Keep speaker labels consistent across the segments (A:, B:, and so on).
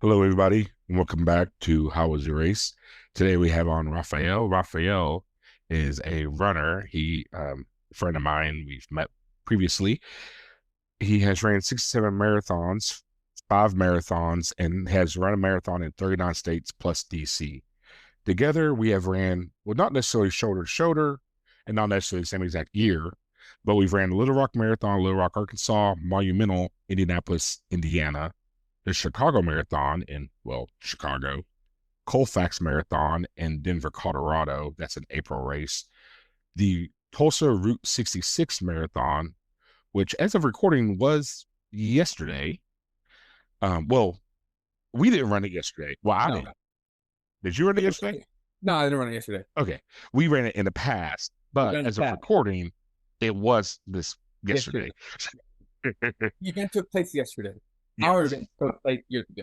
A: Hello, everybody, and welcome back to How Was Your Race? Today we have on Rafael. Rafael is a runner. A friend of mine. We've met previously. He has ran 67 marathons, 5 marathons, and has run a marathon in 39 states plus DC. Together, we have ran, well, not necessarily shoulder to shoulder and not necessarily the same exact year, but we've ran the Little Rock Marathon, Little Rock, Arkansas, Monumental, Indianapolis, Indiana, the Chicago Marathon in, well, Chicago, Colfax Marathon in Denver, Colorado. That's an April race. The Tulsa Route 66 Marathon, which as of recording was yesterday. Well, we didn't run it yesterday. Well, I
B: No,
A: didn't. Did you run it yesterday?
B: no, I didn't run it yesterday.
A: Okay. We ran it in the past,
B: We
A: but
B: ran it
A: as of
B: back
A: recording, it was this
B: yesterday.
A: yesterday.
B: The event took place yesterday. Our
A: Yes.
B: event took place years ago.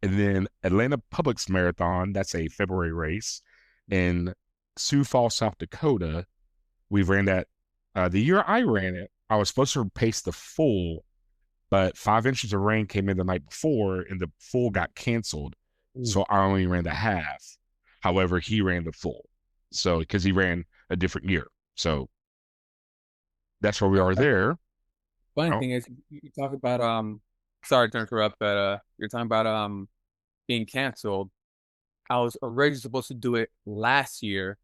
A: And then Atlanta Publix Marathon, that's a February race. In Sioux Falls, South Dakota, we ran that. The year I ran it, I was supposed to pace the full, but 5 inches of rain came in the night before and the full got canceled.
B: Ooh.
A: So I only ran the half. However, he ran the full. So because he ran a different year. So that's where we are there.
B: Funny
A: Oh,
B: thing is, you talk about sorry to interrupt, but you're talking about being canceled. I was originally supposed to do it last year,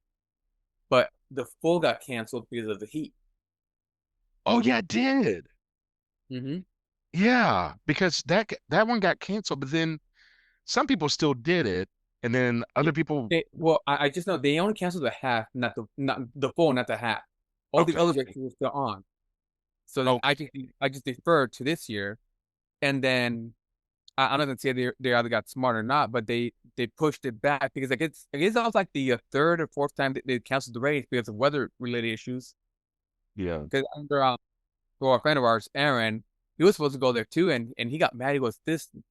B: but the full got canceled because of the heat.
A: oh yeah, it did.
B: Mm-hmm.
A: Yeah, because that one got canceled, but then some people still did it, and then other people.
B: I just know they only canceled the half, not the full, not the half. All the
A: Okay,
B: other races were still on. So then I
A: okay,
B: just I just deferred to this year, and then I'm not gonna say they either got smart or not, but they pushed it back because I guess that was like the third or fourth time they canceled the race because of weather related issues.
A: yeah.
B: Because under for a friend of ours, Aaron, he was supposed to go there too, and he got mad. He goes,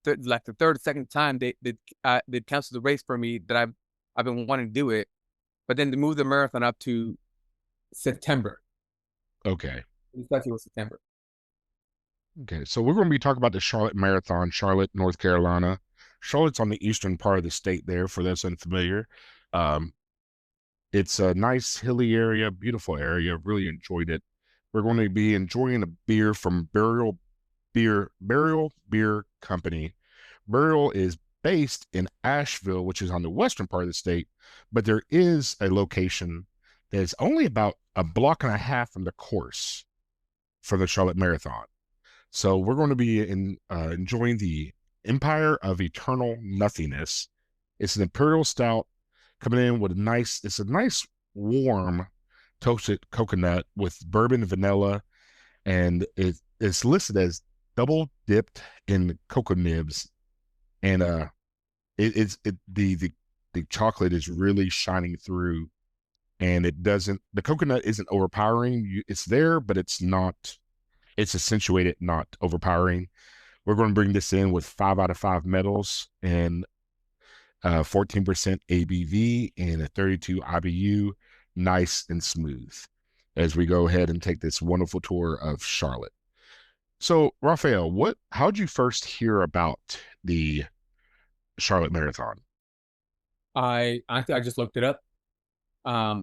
B: like the third or second time they canceled the race for me that I've been wanting to do it, but then they moved the marathon up to September.
A: Okay.
B: It was September.
A: Okay. So we're going to be talking about the Charlotte Marathon, Charlotte, North Carolina. Charlotte's on the eastern part of the state there, for those unfamiliar. Um, it's a nice hilly area, beautiful area. Really enjoyed it. We're going to be enjoying a beer from Burial Beer Company. Burial is based in Asheville, which is on the western part of the state, but there is a location that's only about a block and a half from the course for the Charlotte Marathon. So we're going to be enjoying the Empire of Eternal Nothingness. It's an imperial stout coming in with it's a nice warm toasted coconut with bourbon vanilla, and it's listed as double dipped in cocoa nibs, and it's it the chocolate is really shining through, and the coconut isn't overpowering. It's there, but it's accentuated, not overpowering. We're going to bring this in with 5 out of 5 metals and 14% ABV and a 32 IBU, nice and smooth. As we go ahead and take this wonderful tour of Charlotte. So, Raphael, how'd you first hear about the Charlotte Marathon?
B: I just looked it up.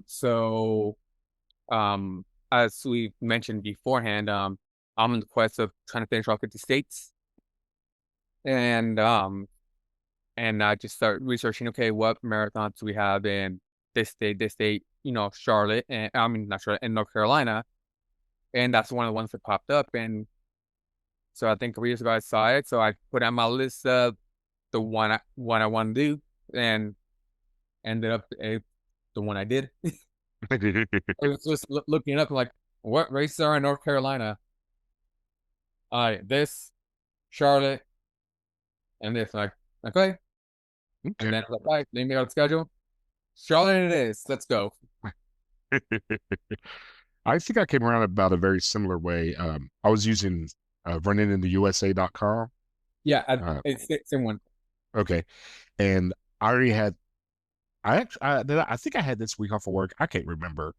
B: So as we mentioned beforehand, I'm in the quest of trying to finish all 50 states, and I just start researching. Okay, what marathons do we have in this state? Charlotte, and I mean not Charlotte, in North Carolina, and that's one of the ones that popped up. And so I think a couple years ago I saw it, so I put on my list of the one I want to do, and ended up the one I did. I was just looking it up, like, what races are in North Carolina? This, Charlotte, and this. Like, okay. And
A: Okay.
B: then, like, all right, then we got the schedule. Charlotte it is. Let's go.
A: I think I came around about a very similar way. I was using runningintheusa.com.
B: Yeah,
A: Uh,
B: it's the same one.
A: okay. And I already had, I think I had this week off of work. I can't remember.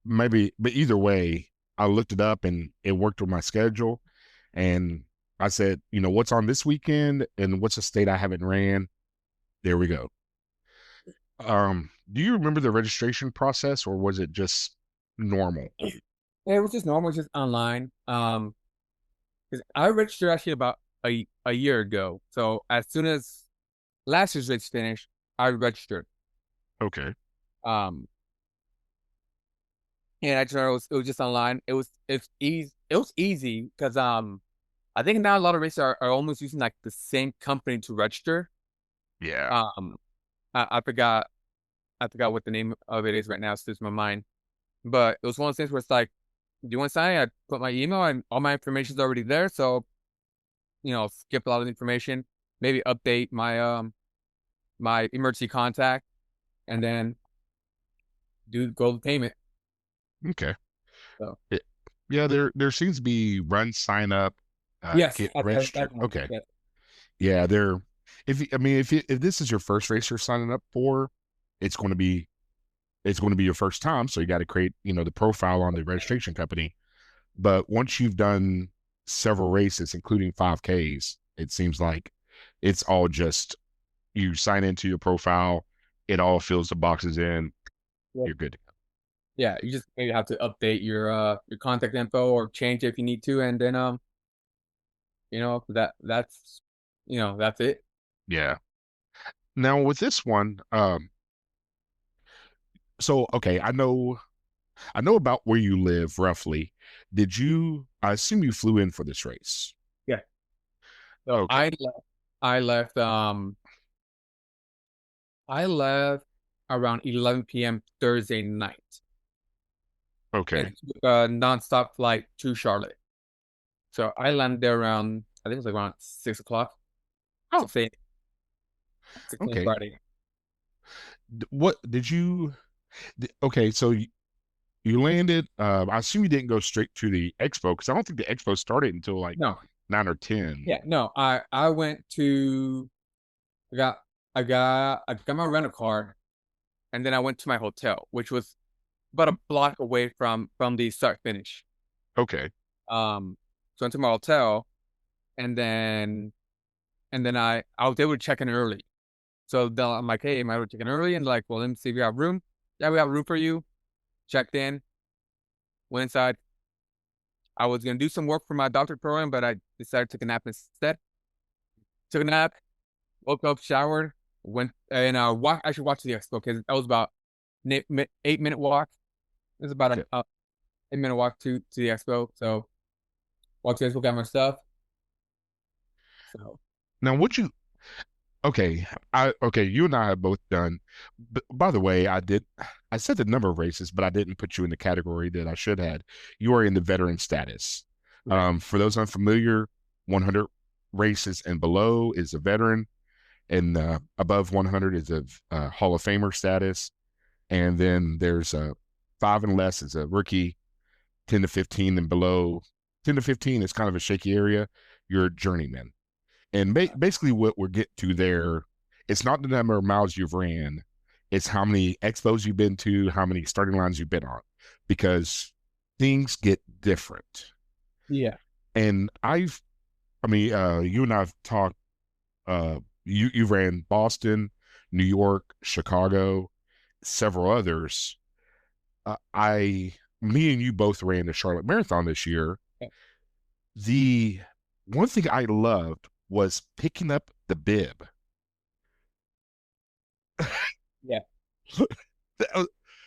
A: Maybe, but either way, I looked it up and it worked with my schedule. And I said, what's on this weekend and what's a state I haven't ran? There we go. Do you remember the registration process or was it just normal?
B: Yeah, it was just normal, just online. 'Cause I registered actually about a year ago. So as soon as last year's race finished, I registered.
A: Okay.
B: Um, and I just remember it was just online. It was easy because I think now a lot of races are almost using like the same company to register.
A: Yeah.
B: Um, I forgot what the name of it is right now. It slips my mind. But it was one of those things where it's like, do you want to sign? I put my email and all my information is already there. So skip a lot of the information. Maybe update my emergency contact, and then do go the payment.
A: Okay.
B: So
A: It, yeah, there seems to be run, sign up,
B: yes,
A: get
B: that's
A: registered.
B: one.
A: Okay.
B: Yes,
A: Yeah, there. If this is your first race you're signing up for, it's going to be it's going to be your first time, so you got to create the profile on the registration company. But once you've done several races, including 5Ks, it seems like it's all just you sign into your profile, it all fills the boxes in,
B: yep.
A: you're good.
B: Yeah. You just maybe have to update your contact info or change it if you need to, and then that's it.
A: Yeah. Now with this one, so okay, I know about where you live roughly. I assume you flew in for this race.
B: Yeah. So
A: Okay.
B: I left I left around 11 p.m. Thursday night, and
A: Okay.
B: took a nonstop flight to Charlotte. So I landed there around, I think it was like around 6 o'clock,
A: Oh,
B: 6 a.m. 6 a.m.
A: okay.
B: Friday.
A: What did you okay, so you landed I assume you didn't go straight to the expo because I don't think the expo started until like
B: No,
A: 9 or 10.
B: yeah, no. I went to I got I got my rental car, and then I went to my hotel, which was about a block away from the start finish.
A: Okay.
B: So I went to my hotel, and then I was able to check in early. So then I'm like, hey, am I able to check in early? And like, well, let me see if we have room. Yeah, we have room for you. Checked in, went inside. I was gonna do some work for my doctor program, but I decided to take a nap instead. Took a nap, woke up, showered, went and actually watched the expo because that was about 8 minute walk. It was about
A: Okay.
B: a 8 minute walk to the expo. So walked to the expo, got my stuff. So
A: Now what you okay, you and I have both done. By the way, I said the number of races, but I didn't put you in the category that I should have. You are in the veteran status.
B: right,
A: For those unfamiliar, 100 races and below is a veteran, and above 100 is a Hall of Famer status, and then there's a five and less is a rookie, 10 to 15 and below. 10 to 15 is kind of a shaky area. You're a journeyman. And basically, what we're getting to there, it's not the number of miles you've ran, it's how many expos you've been to, how many starting lines you've been on, because things get different.
B: yeah,
A: And you and I've talked. You ran Boston, New York, Chicago, several others. Me and you both ran the Charlotte Marathon this year. The one thing I loved was picking up the bib.
B: yeah.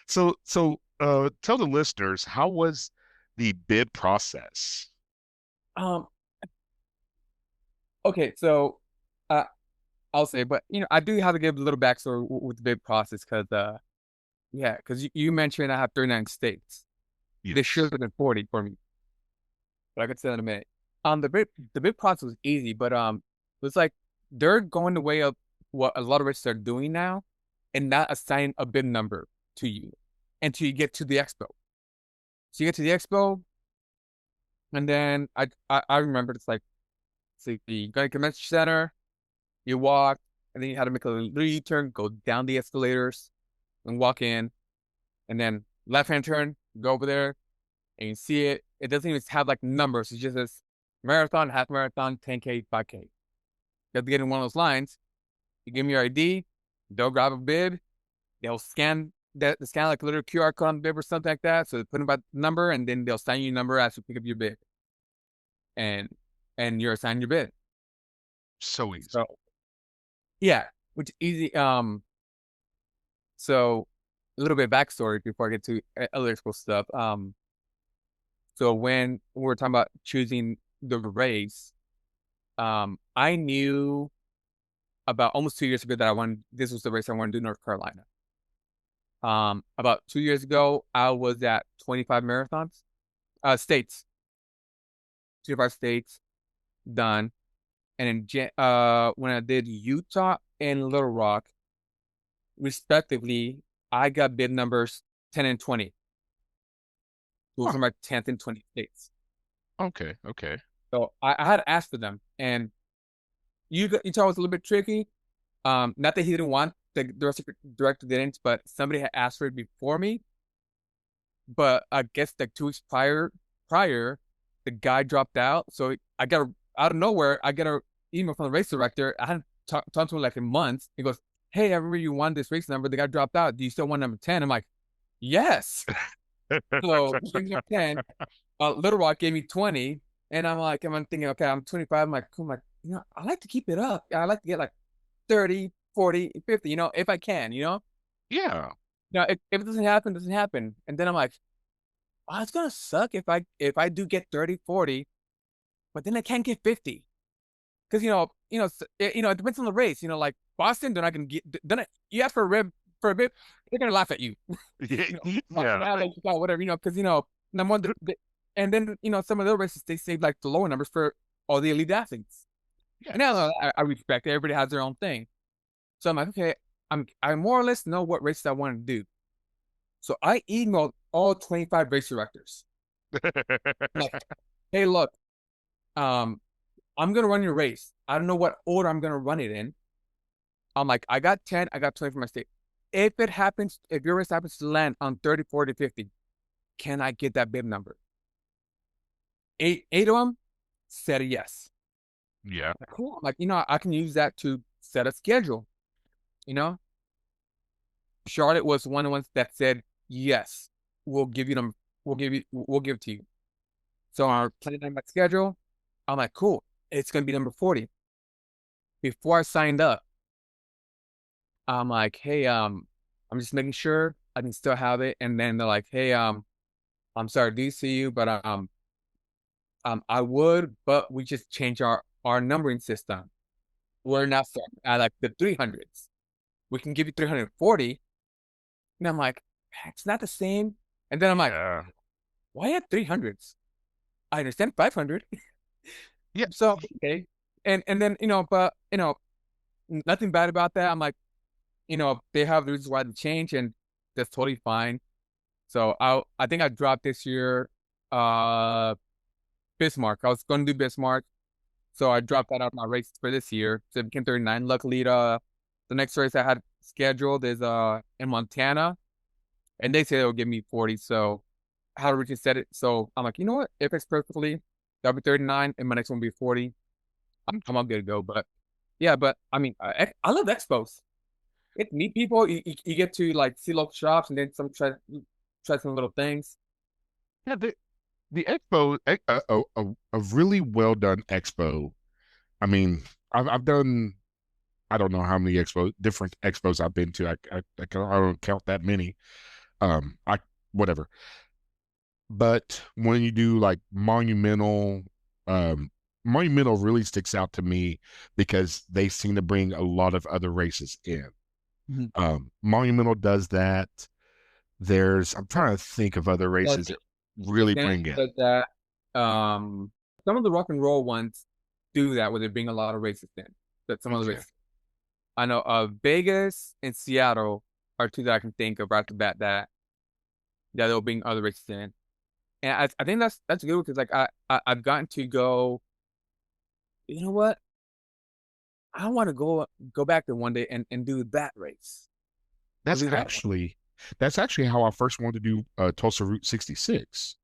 A: So tell the listeners, how was the bid process?
B: Um. Okay, so uh, I'll say, but I do have to give a little backstory with the bid process because yeah, because you mentioned I have 39 states. This should
A: Yes.
B: have been 40 for me, but I could say that in a minute. The bid process was easy, but it was like they're going the way of what a lot of races are doing now, and not assigning a bid number to you until you get to the expo. So you get to the expo, and then I remember it's like, so you go to the convention center, you walk, and then you had to make a little U-turn, go down the escalators, and walk in, and then left hand turn, go over there, and you see it. It doesn't even have like numbers. It just says marathon, half marathon, 10K, 5K. You have to get in one of those lines. You give me your ID, they'll grab a bib, they'll scan the scan like a little QR code on the bib or something like that. So they put in about the number, and then they'll sign you a number as you pick up your bib, and you're assigned your bib.
A: So easy.
B: So yeah, which is easy. So a little bit of backstory before I get to other cool stuff. So when we were talking about choosing the race, I knew about almost 2 years ago that this was the race I wanted to do, North Carolina. About 2 years ago, I was at 25 marathons, states, 25 states done. And when I did Utah and Little Rock, respectively, I got bid numbers 10 and 20. Those
A: Huh.
B: are my 10th and 20th states.
A: Okay. Okay.
B: So I had to ask for them. And Utah was a little bit tricky. Not that he didn't want the rest of the director didn't, but somebody had asked for it before me. But I guess like 2 weeks prior, the guy dropped out. So I got out of nowhere, I got an email from the race director. I hadn't talked to him like in months. He goes, "Hey, I remember you won this race number. The guy dropped out. Do you still want number 10?" I'm like, "Yes." So he gave me 10. Little Rock gave me 20. And I'm thinking, okay, I'm 25. I'm like, I like to keep it up. I like to get like 30, 40, 50, if I can,
A: Yeah.
B: Now, if it doesn't happen, it doesn't happen. And then I'm like, oh, it's gonna suck if I do get 30, 40, but then I can't get 50. Because it depends on the race. Like Boston, they're not gonna get then you ask for a bit, they're gonna laugh at you.
A: Yeah.
B: Whatever, because number one, and then some of the races they save like the lower numbers for all the elite athletes. And now
A: Yes.
B: I respect it. Everybody has their own thing. So I'm like, okay, I more or less know what races I want to do. So I emailed all 25 race directors. I'm like, hey, look, um, I'm gonna run your race. I don't know what order I'm gonna run it in. I'm like, I got 10, I got 20 for my state. If your race happens to land on 30, 40, 50, can I get that bib number? Eight of them said yes.
A: Yeah.
B: Like, cool. I'm like, I can use that to set a schedule. You know, Charlotte was one of the ones that said yes. We'll give you them. We'll give it to you. So I'm planning on my schedule. I'm like, cool. It's gonna be number 40. Before I signed up, I'm like, hey, I'm just making sure I can still have it. And then they're like, hey, I'm sorry, do see you, but I would, but we just changed our numbering system. We're now starting at like the 300s. We can give you 340. And I'm like, it's not the same. And then I'm like,
A: Yeah.
B: why at 300s? I understand 500.
A: Yeah.
B: So okay. And then but nothing bad about that. I'm like, they have the reasons why they change, and that's totally fine. So I think I dropped this year Bismarck. I was gonna do Bismarck. So I dropped that out of my race for this year. So it became 39. Luckily the next race I had scheduled is in Montana, and they say they'll give me 40. So how Richard said it. So I'm like, you know what? If it's perfectly, that'll be 39, and my next one will be 40. I'm all good to go. But yeah, but I mean, I love expos. Get to meet people. You get to like see local shops, and then try some little things.
A: Yeah. The expo, a really well done expo. I mean, I've done, I don't know how many different expos I've been to. I don't count that many. I whatever. But when you do like monumental really sticks out to me because they seem to bring a lot of other races in.
B: Mhm.
A: Monumental does that. I'm trying to think of other
B: Well,
A: races that really
B: Stanford
A: bring in.
B: does that. Some of the rock and roll ones do that, where they bring a lot of races in. That some of the
A: Okay.
B: races. I know Vegas and Seattle are two that I can think of right off the bat that they'll bring other races in. And I think that's good because like I've gotten to go, you know what? I want to go back there one day and do that race. Go
A: That's
B: do that one.
A: actually that's actually how I first wanted to do Tulsa Route 66.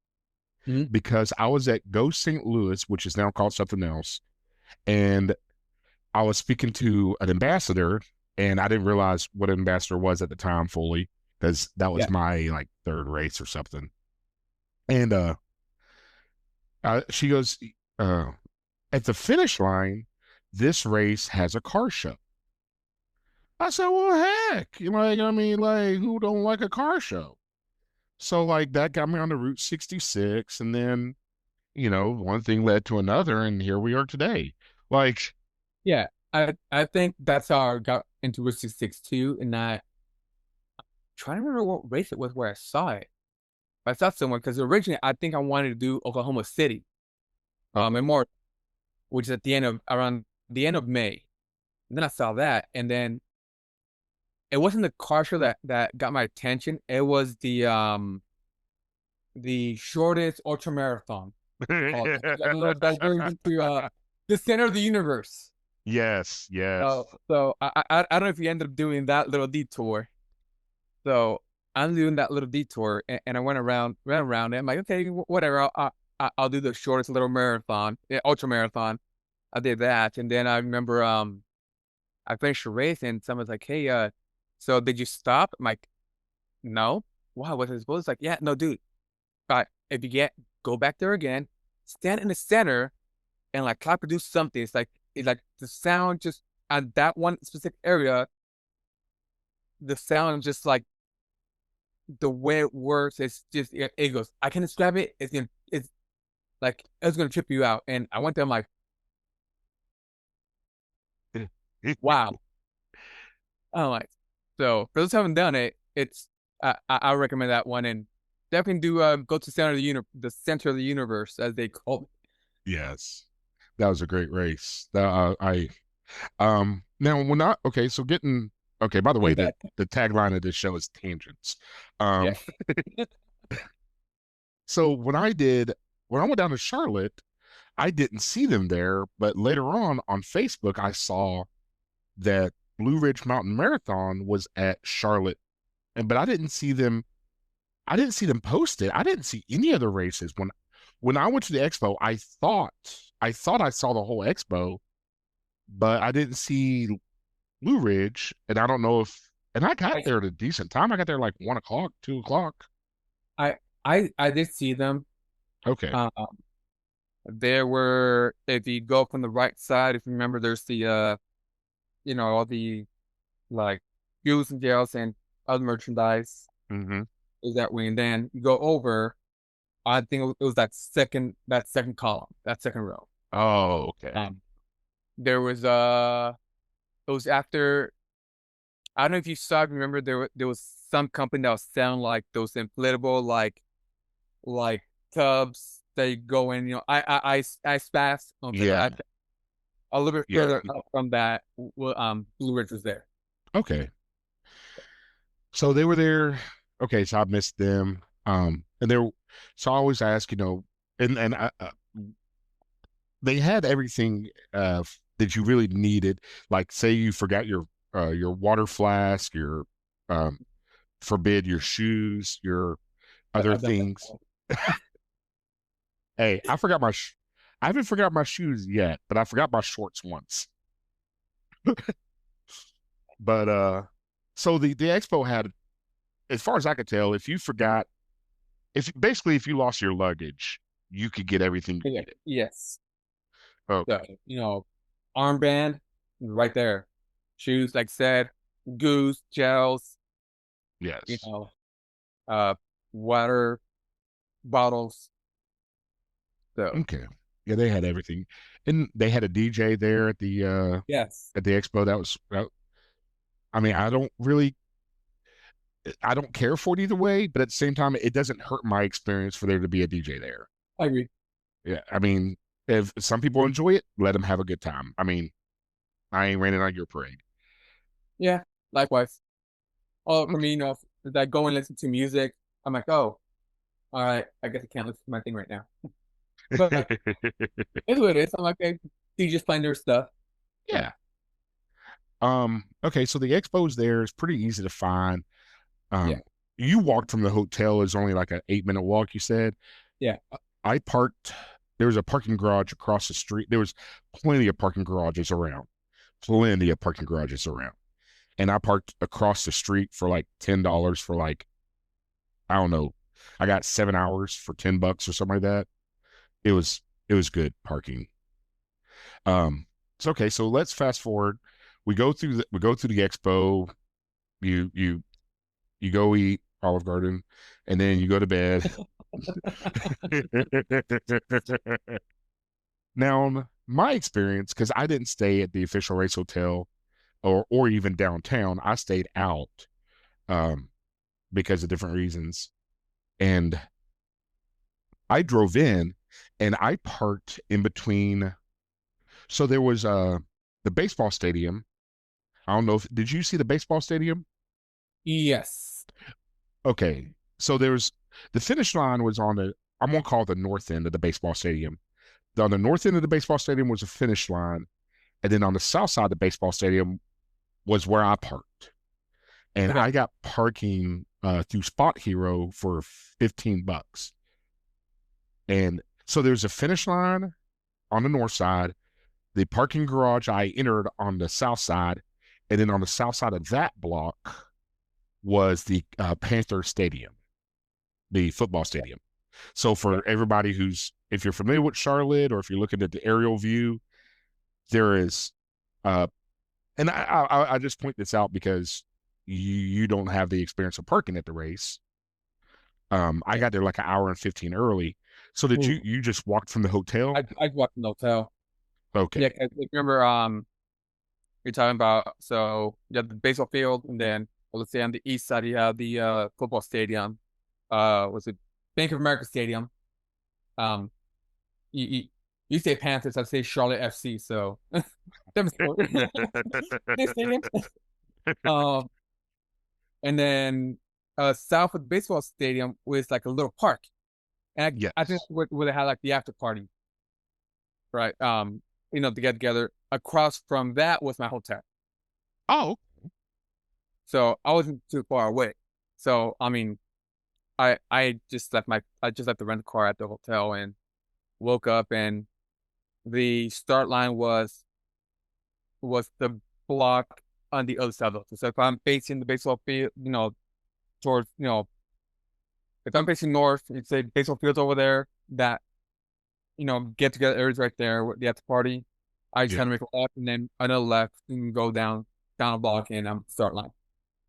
B: Mhm.
A: because I was at Go St. Louis, which is now called something else, and I was speaking to an ambassador, and I didn't realize what an ambassador was at the time fully because that was
B: Yeah.
A: my like third race or something. And she goes, uh, at the finish line, this race has a car show. I said, well, heck, like, I mean, like, who don't like a car show? So, like, that got me on the Route 66. And then, one thing led to another. And here we are today. Like,
B: Yeah. I think that's how I got into Route 66 too. And I trying to remember what race it was where I saw it. But I saw someone because originally I think I wanted to do Oklahoma City,
A: uh,
B: and more, which is at the end of around the end of May. And then I saw that, and then it wasn't the car show that got my attention. It was the shortest ultra marathon called that's going into the center of the universe.
A: yes, yes,
B: So I don't know if you ended up doing that little detour. So I'm doing that little detour, and I ran around it. I'm like, okay, whatever. I'll do the shortest little marathon, yeah, ultra marathon. I did that, and then I remember I finished the race, and someone's like, hey, so did you stop? I'm like, no. Wow, was it supposed? Like, yeah, no, dude. But if you get go back there again, stand in the center and like clap or do something. It's like the sound just at that one specific area, the sound just like the way it works, it's just it goes. I can describe it. It's like it's gonna trip you out. And I went there, I'm like, wow. I'm like, so for those who haven't done it, it's I recommend that one and definitely do go to the center of the universe as they call it.
A: yes. That was a great race. Now when I, okay, so getting, okay, by the way,
B: Getting
A: the,
B: back,
A: the tagline of this show is tangents.
B: yeah.
A: Um, so when I went down to Charlotte, I didn't see them there, but later on Facebook, I saw that Blue Ridge Mountain Marathon was at Charlotte, but I didn't see them posted. I didn't see any of the races when I went to the expo. I thought I saw the whole expo, but I didn't see Blue Ridge, and I don't know if. And I got
B: I
A: there at a decent time. I got there like 1 o'clock, 2 o'clock.
B: I I did see them.
A: Okay.
B: Um, there were if you go from the right side, if you remember, there's the all the like fuels and gels and other merchandise
A: Hmm.
B: is that way, and then you go over. I think it was that second column, that second row.
A: Oh, okay.
B: Um, there was it was after I don't know if you saw. Remember there was some company that was selling like those inflatable like tubs that you go in. Ice baths. Okay,
A: Yeah.
B: a little bit
A: Yeah.
B: further up from that. Blue Ridge was there.
A: Okay. So they were there. Okay, so I missed them. And they're so I always ask, and they had everything that you really needed. Like, say you forgot your water flask, your um, forbid your shoes, your other
B: I've done that.
A: things. Hey, I haven't forgot my shoes yet, but I forgot my shorts once. But so the expo had, as far as I could tell, if you lost your luggage, you could get everything you
B: Yeah.
A: needed.
B: Yes. So,
A: Okay.
B: armband right there. Shoes, like I said, goose, gels, you
A: Yes.
B: know, uh, water bottles. So,
A: Okay. Yeah, they had everything, and they had a DJ there
B: yes,
A: at the expo. I mean, I don't care for it either way, but at the same time, it doesn't hurt my experience for there to be a DJ there.
B: I agree.
A: Yeah, I mean, if some people enjoy it, let them have a good time. I mean, I ain't raining on your parade.
B: Yeah, likewise. Oh, for me, if I go and listen to music, I'm like, oh, all right, I guess I can't listen to my thing right now. But it's what it is. I'm like, okay, you just find their stuff. So,
A: Yeah. Okay, so the expo's there is pretty easy to find.
B: yeah,
A: You walked from the hotel is only like an 8-minute walk, you said.
B: yeah.
A: I parked. There was a parking garage across the street. There was plenty of parking garages around. Plenty of parking garages around. And I parked across the street for like $10 for like, I don't know. I got 7 hours for $10 or something like that. It was good parking. It's okay. So let's fast forward. We go through the expo. You go eat Olive Garden, and then you go to bed. Now, my experience, because I didn't stay at the official race hotel or even downtown, I stayed out um, because of different reasons. And I drove in and I parked in between. So there was the baseball stadium. I don't know if did you see the baseball stadium?
B: Yes.
A: Okay. So there was the finish line was on the I'm gonna call it the north end of the baseball stadium. On the north end of the baseball stadium was a finish line, and then on the south side of the baseball stadium was where I parked. And
B: Okay.
A: I got parking through Spot Hero for $15. And so there's a finish line on the north side, the parking garage I entered on the south side, and then on the south side of that block was the Panther Stadium, the football stadium. So
B: Yeah.
A: for everybody if you're familiar with Charlotte or if you're looking at the aerial view, there is, uh, and I just point this out because you don't have the experience of parking at the race. I
B: Yeah.
A: got there like an hour and 15 early. So did
B: Ooh.
A: you just walked from the hotel?
B: I'd walk in the hotel. Yeah,
A: Okay.
B: 'cause if you remember, you're talking about, so you have the baseball field, and then, well, let's say on the east side you have the football stadium. Was it Bank of America Stadium? Um, you, you, you say Panthers, I say Charlotte FC. So them sport. This stadium. Um, and then south of the baseball stadium was like a little park, and I think
A: Yes.
B: where they had like the after party, right? To get together. Across from that was my hotel,
A: Oh,
B: so I wasn't too far away. So I mean, I just left the rental car at the hotel and woke up, and the start line was the block on the other side of the hotel. So if I'm facing the baseball field, towards if I'm facing north, it's a baseball field's over there. That get together areas right there with the after party. I just
A: yeah.
B: had to make a left and then another left and go down a block and I'm start line.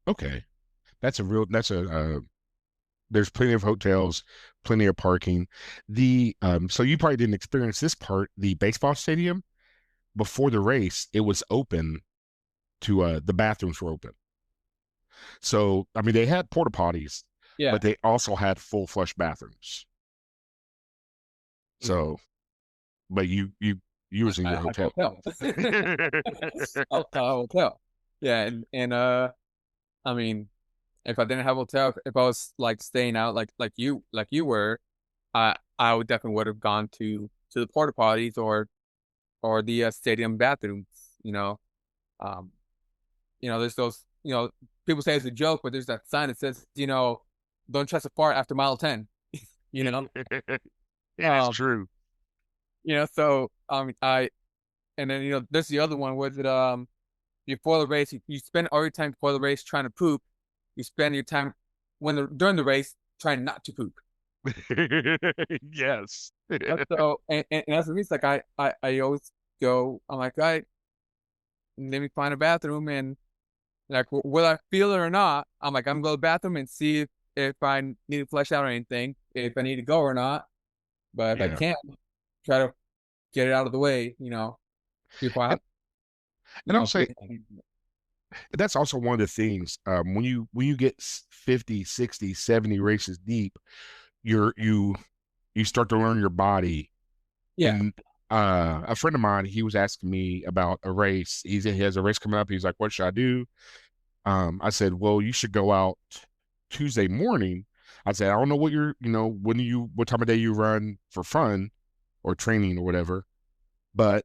A: Okay. That's there's plenty of hotels, plenty of parking. So you probably didn't experience this part. The baseball stadium before the race, it was open to the bathrooms were open. So I mean they had porta potties,
B: Yeah.
A: but they also had full flush bathrooms.
B: Mm.
A: So, but you was in
B: I
A: your
B: had a
A: hotel.
B: hotel. I was at a hotel. Yeah, and I mean, if I didn't have a hotel, if I was like staying out like you were, I would definitely would have gone to the porta potties or the stadium bathrooms. You know, um, there's those. People say it's a joke, but there's that sign that says, don't trust a fart after mile 10. You know,
A: It is
B: um,
A: true.
B: so and then there's the other one. Was it before the race, you spend all your time before the race trying to poop. You spend your time during the race trying not to poop.
A: Yes.
B: So and that's the reason. Like I always go. I'm like, all right, let me find a bathroom, and like whether I feel it or not, I'm like, I'm going to the bathroom and see if I need to flush out or anything, if I need to go or not. But if I
A: Yeah.
B: can't, try to get it out of the way. Before I
A: And, and I'll say
B: forget.
A: that's also one of the things when you get 50, 60, 70 races deep, you start to learn your body.
B: Yeah.
A: And a friend of mine, he was asking me about a race. He has a race coming up. He's like, "What should I do?" I said, "Well, you should go out Tuesday morning." I said, "I don't know what time of day you run for fun or training or whatever, but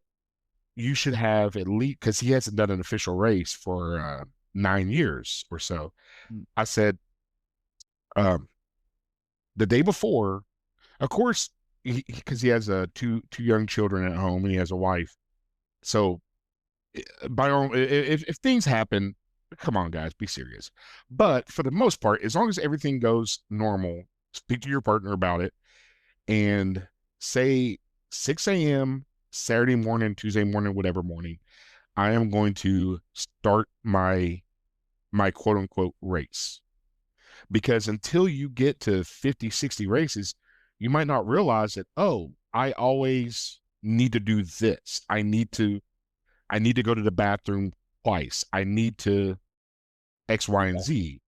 A: you should have at least because he hasn't done an official race for 9 years or so."
B: Mm.
A: I said, um, the day before, of course, because he has two young children at home and he has a wife. So by all, if things happen, come on, guys, be serious. But for the most part, as long as everything goes normal, speak to your partner about it and say 6 a.m. Saturday morning, Tuesday morning, whatever morning, I am going to start my quote unquote race. Because until you get to 50, 60 races, you might not realize that, oh, I always need to do this. I need to go to the bathroom twice. I need to X, Y, and Z.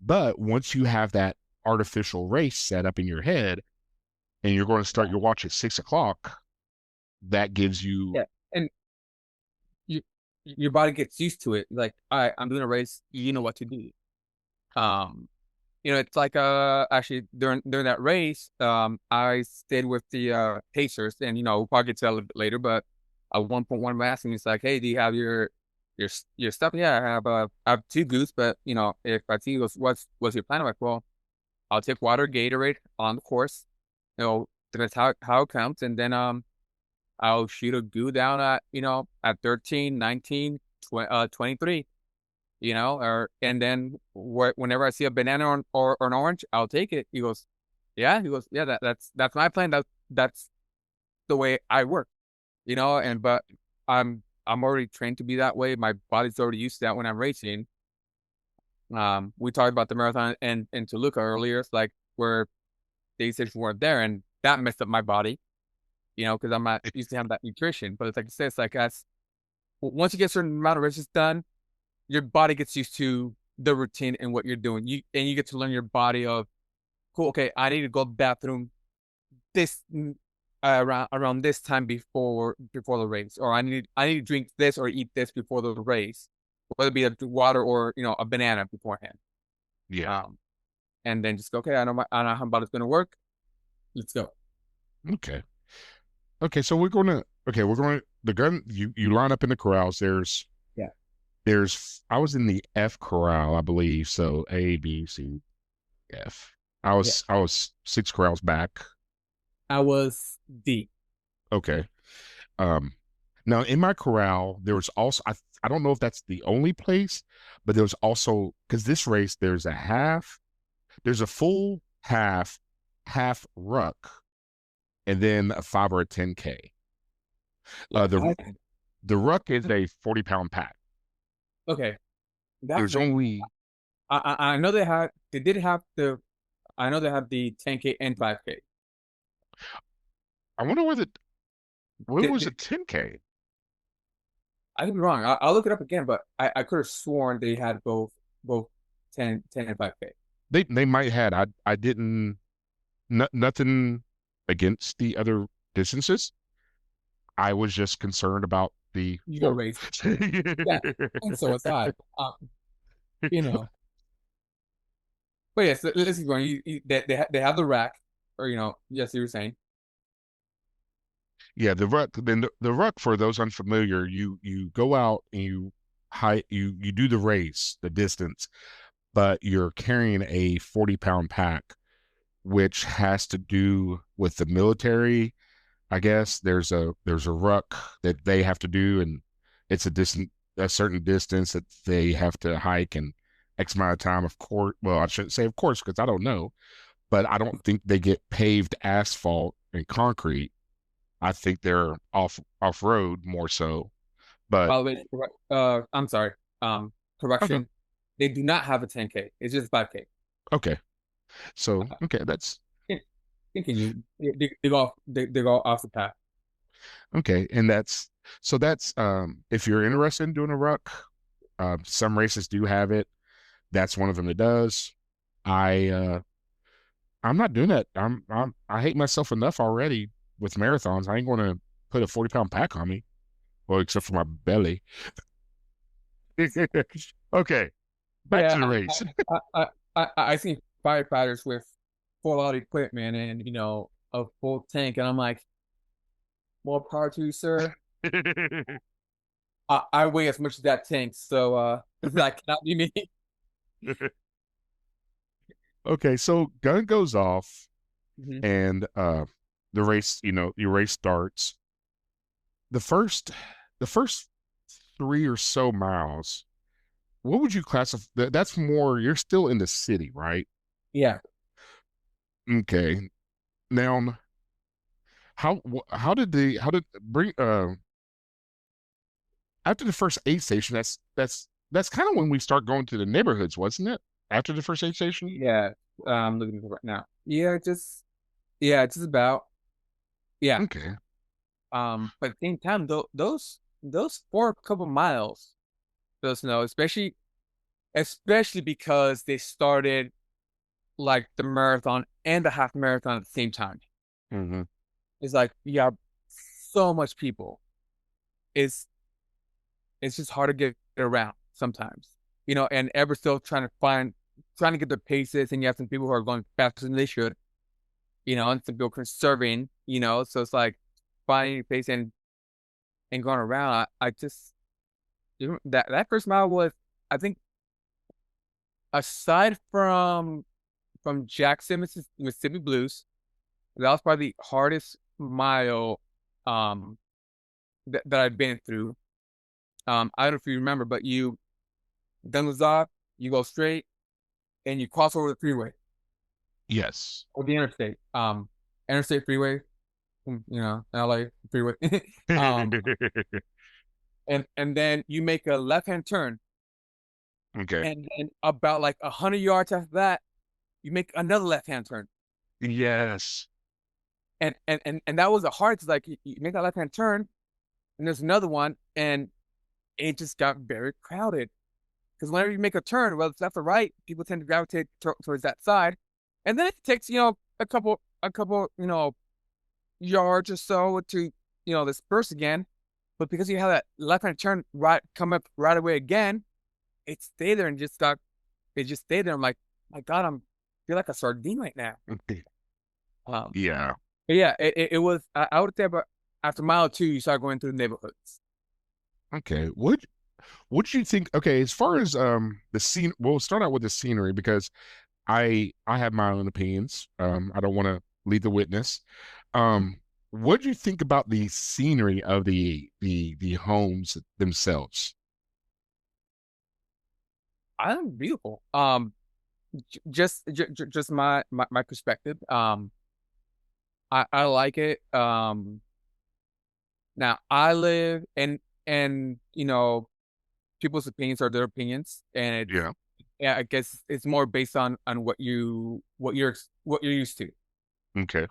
A: But once you have that artificial race set up in your head and you're going to start your watch at 6 o'clock, that gives you,
B: Yeah, and you your body gets used to it. Like, all right, I'm doing a race. You know what to do. Um, it's like actually during that race, I stayed with the Pacers, and we'll probably get to that a little bit later. But at one point, one of them asked me, it's like, "Hey, do you have your stuff?" Yeah, I have two goose, but if I see goes, what's your plan? I'm like, well, I'll take water, Gatorade on the course. That's how it counts, and then I'll shoot a goo down at 13, 19, 23. Or and then whenever I see a banana or an orange, I'll take it. He goes, yeah. He goes, yeah. That's my plan. That's the way I work. And but I'm already trained to be that way. My body's already used to that when I'm racing. We talked about the marathon and Toluca earlier. It's like where they said weren't there, and that messed up my body. Because I'm not used to having that nutrition. But it's like I said, it's like that's once you get a certain amount of races done, your body gets used to the routine and what you're doing. You get to learn your body of cool. Okay, I need to go to the bathroom this around this time before the race, or I need to drink this or eat this before the race, whether it be a water or a banana beforehand.
A: yeah.
B: Um, and then just go. Okay, I know how about it's gonna work. Let's go.
A: Okay. Okay. So we're going to, the gun, you line up in the corrals.
B: Yeah,
A: I was in the F corral, I believe. So A, B, C, F. I
B: yeah.
A: was, I was six corrals back.
B: I was deep.
A: Okay. Um, Now in my corral, there was also I don't know if that's the only place, but there was also because this race there's a full half ruck, and then a 5 or a 10K.
B: Yeah.
A: The ruck is a 40-pound pack.
B: Okay. That
A: There's only
B: I know they did have I know they have the 10K and 5K.
A: I wonder where was
B: They,
A: a 10K?
B: I could be wrong. I'll look it up again, but I could have sworn they had both 10 and 5K.
A: They might had I didn't nothing against the other distances. I was just concerned about the
B: Your
A: forty.
B: race. Yeah. And so it's odd. You know. But yes, this is going. They have the rack, or yes, you were saying.
A: Yeah, the ruck. Then the ruck, for those unfamiliar, you go out and you do the race, the distance, but you're carrying a 40-pound pack, which has to do with the military. I guess there's a ruck that they have to do, and it's a certain distance that they have to hike and X amount of time. Of course, well, I shouldn't say of course because I don't know, but I don't think they get paved asphalt and concrete. I think they're off road more so. But
B: By the way, I'm sorry.
A: okay,
B: Correction. They do not have a 10K. It's just 5K.
A: okay. So okay, that's
B: Con- Continue. They go off the path.
A: okay, and that's if you're interested in doing a ruck, some races do have it. That's one of them that does. I I'm not doing that. I hate myself enough already with marathons. I ain't going to put a 40-pound pack on me. Well, except for my belly. Okay, back to the
B: Yeah,
A: race.
B: I seen firefighters with full out equipment and a full tank, and I'm like, more power to you, sir. I weigh as much as that tank, so that cannot be me.
A: Okay, so gun goes off
B: Mhm.
A: and the race, your race starts. The first, the first 3 or so miles, what would you classify? That's more. You're still in the city, right?
B: Yeah.
A: Okay. Now, how did bring after the first aid station? That's kind of when we start going to the neighborhoods, wasn't it? After the first aid station.
B: Yeah. Looking at it right now. Yeah, just about. Yeah.
A: Okay.
B: But at the same time, those four couple miles, those no, especially because they started like the marathon and the half marathon at the same time.
A: Hmm.
B: It's like you have so much people. It's it's just hard to get around sometimes, and ever still trying to get the paces, and you have some people who are going faster than they should, and some people conserving, so it's like finding your pace and going around. I just that first mile was, I think, aside from Jackson, Mississippi Blues, that was probably the hardest mile um that I've been through. I don't know if you remember, but you done was off, you go straight and you cross over the freeway
A: Yes.
B: or the interstate. Interstate freeway, LA freeway. um, and then you make a left hand turn,
A: Okay.
B: and then about like 100 yards after that, you make another left hand turn.
A: Yes.
B: And that was the hardest. Like you make that left hand turn, and there's another one, and it just got very crowded. Because whenever you make a turn, whether it's left or right, people tend to gravitate towards that side, and then it takes a couple yards or so to disperse again. But because you have that left hand turn right come up right away again, it stayed there and it just stayed there. I'm like, my God, feel like a sardine right now. Um,
A: Yeah.
B: but yeah, it was. I would say, about after mile two, you start going through the neighborhoods.
A: Okay. What do you think? Okay, as far as the scene, we'll start out with the scenery because I have my own opinions. I don't want to lead the witness. What do you think about the scenery of the homes themselves?
B: I think beautiful. Just my perspective. I like it. Now I live and people's opinions are their opinions, and
A: Yeah.
B: yeah, I guess it's more based on what you're used to.
A: Okay.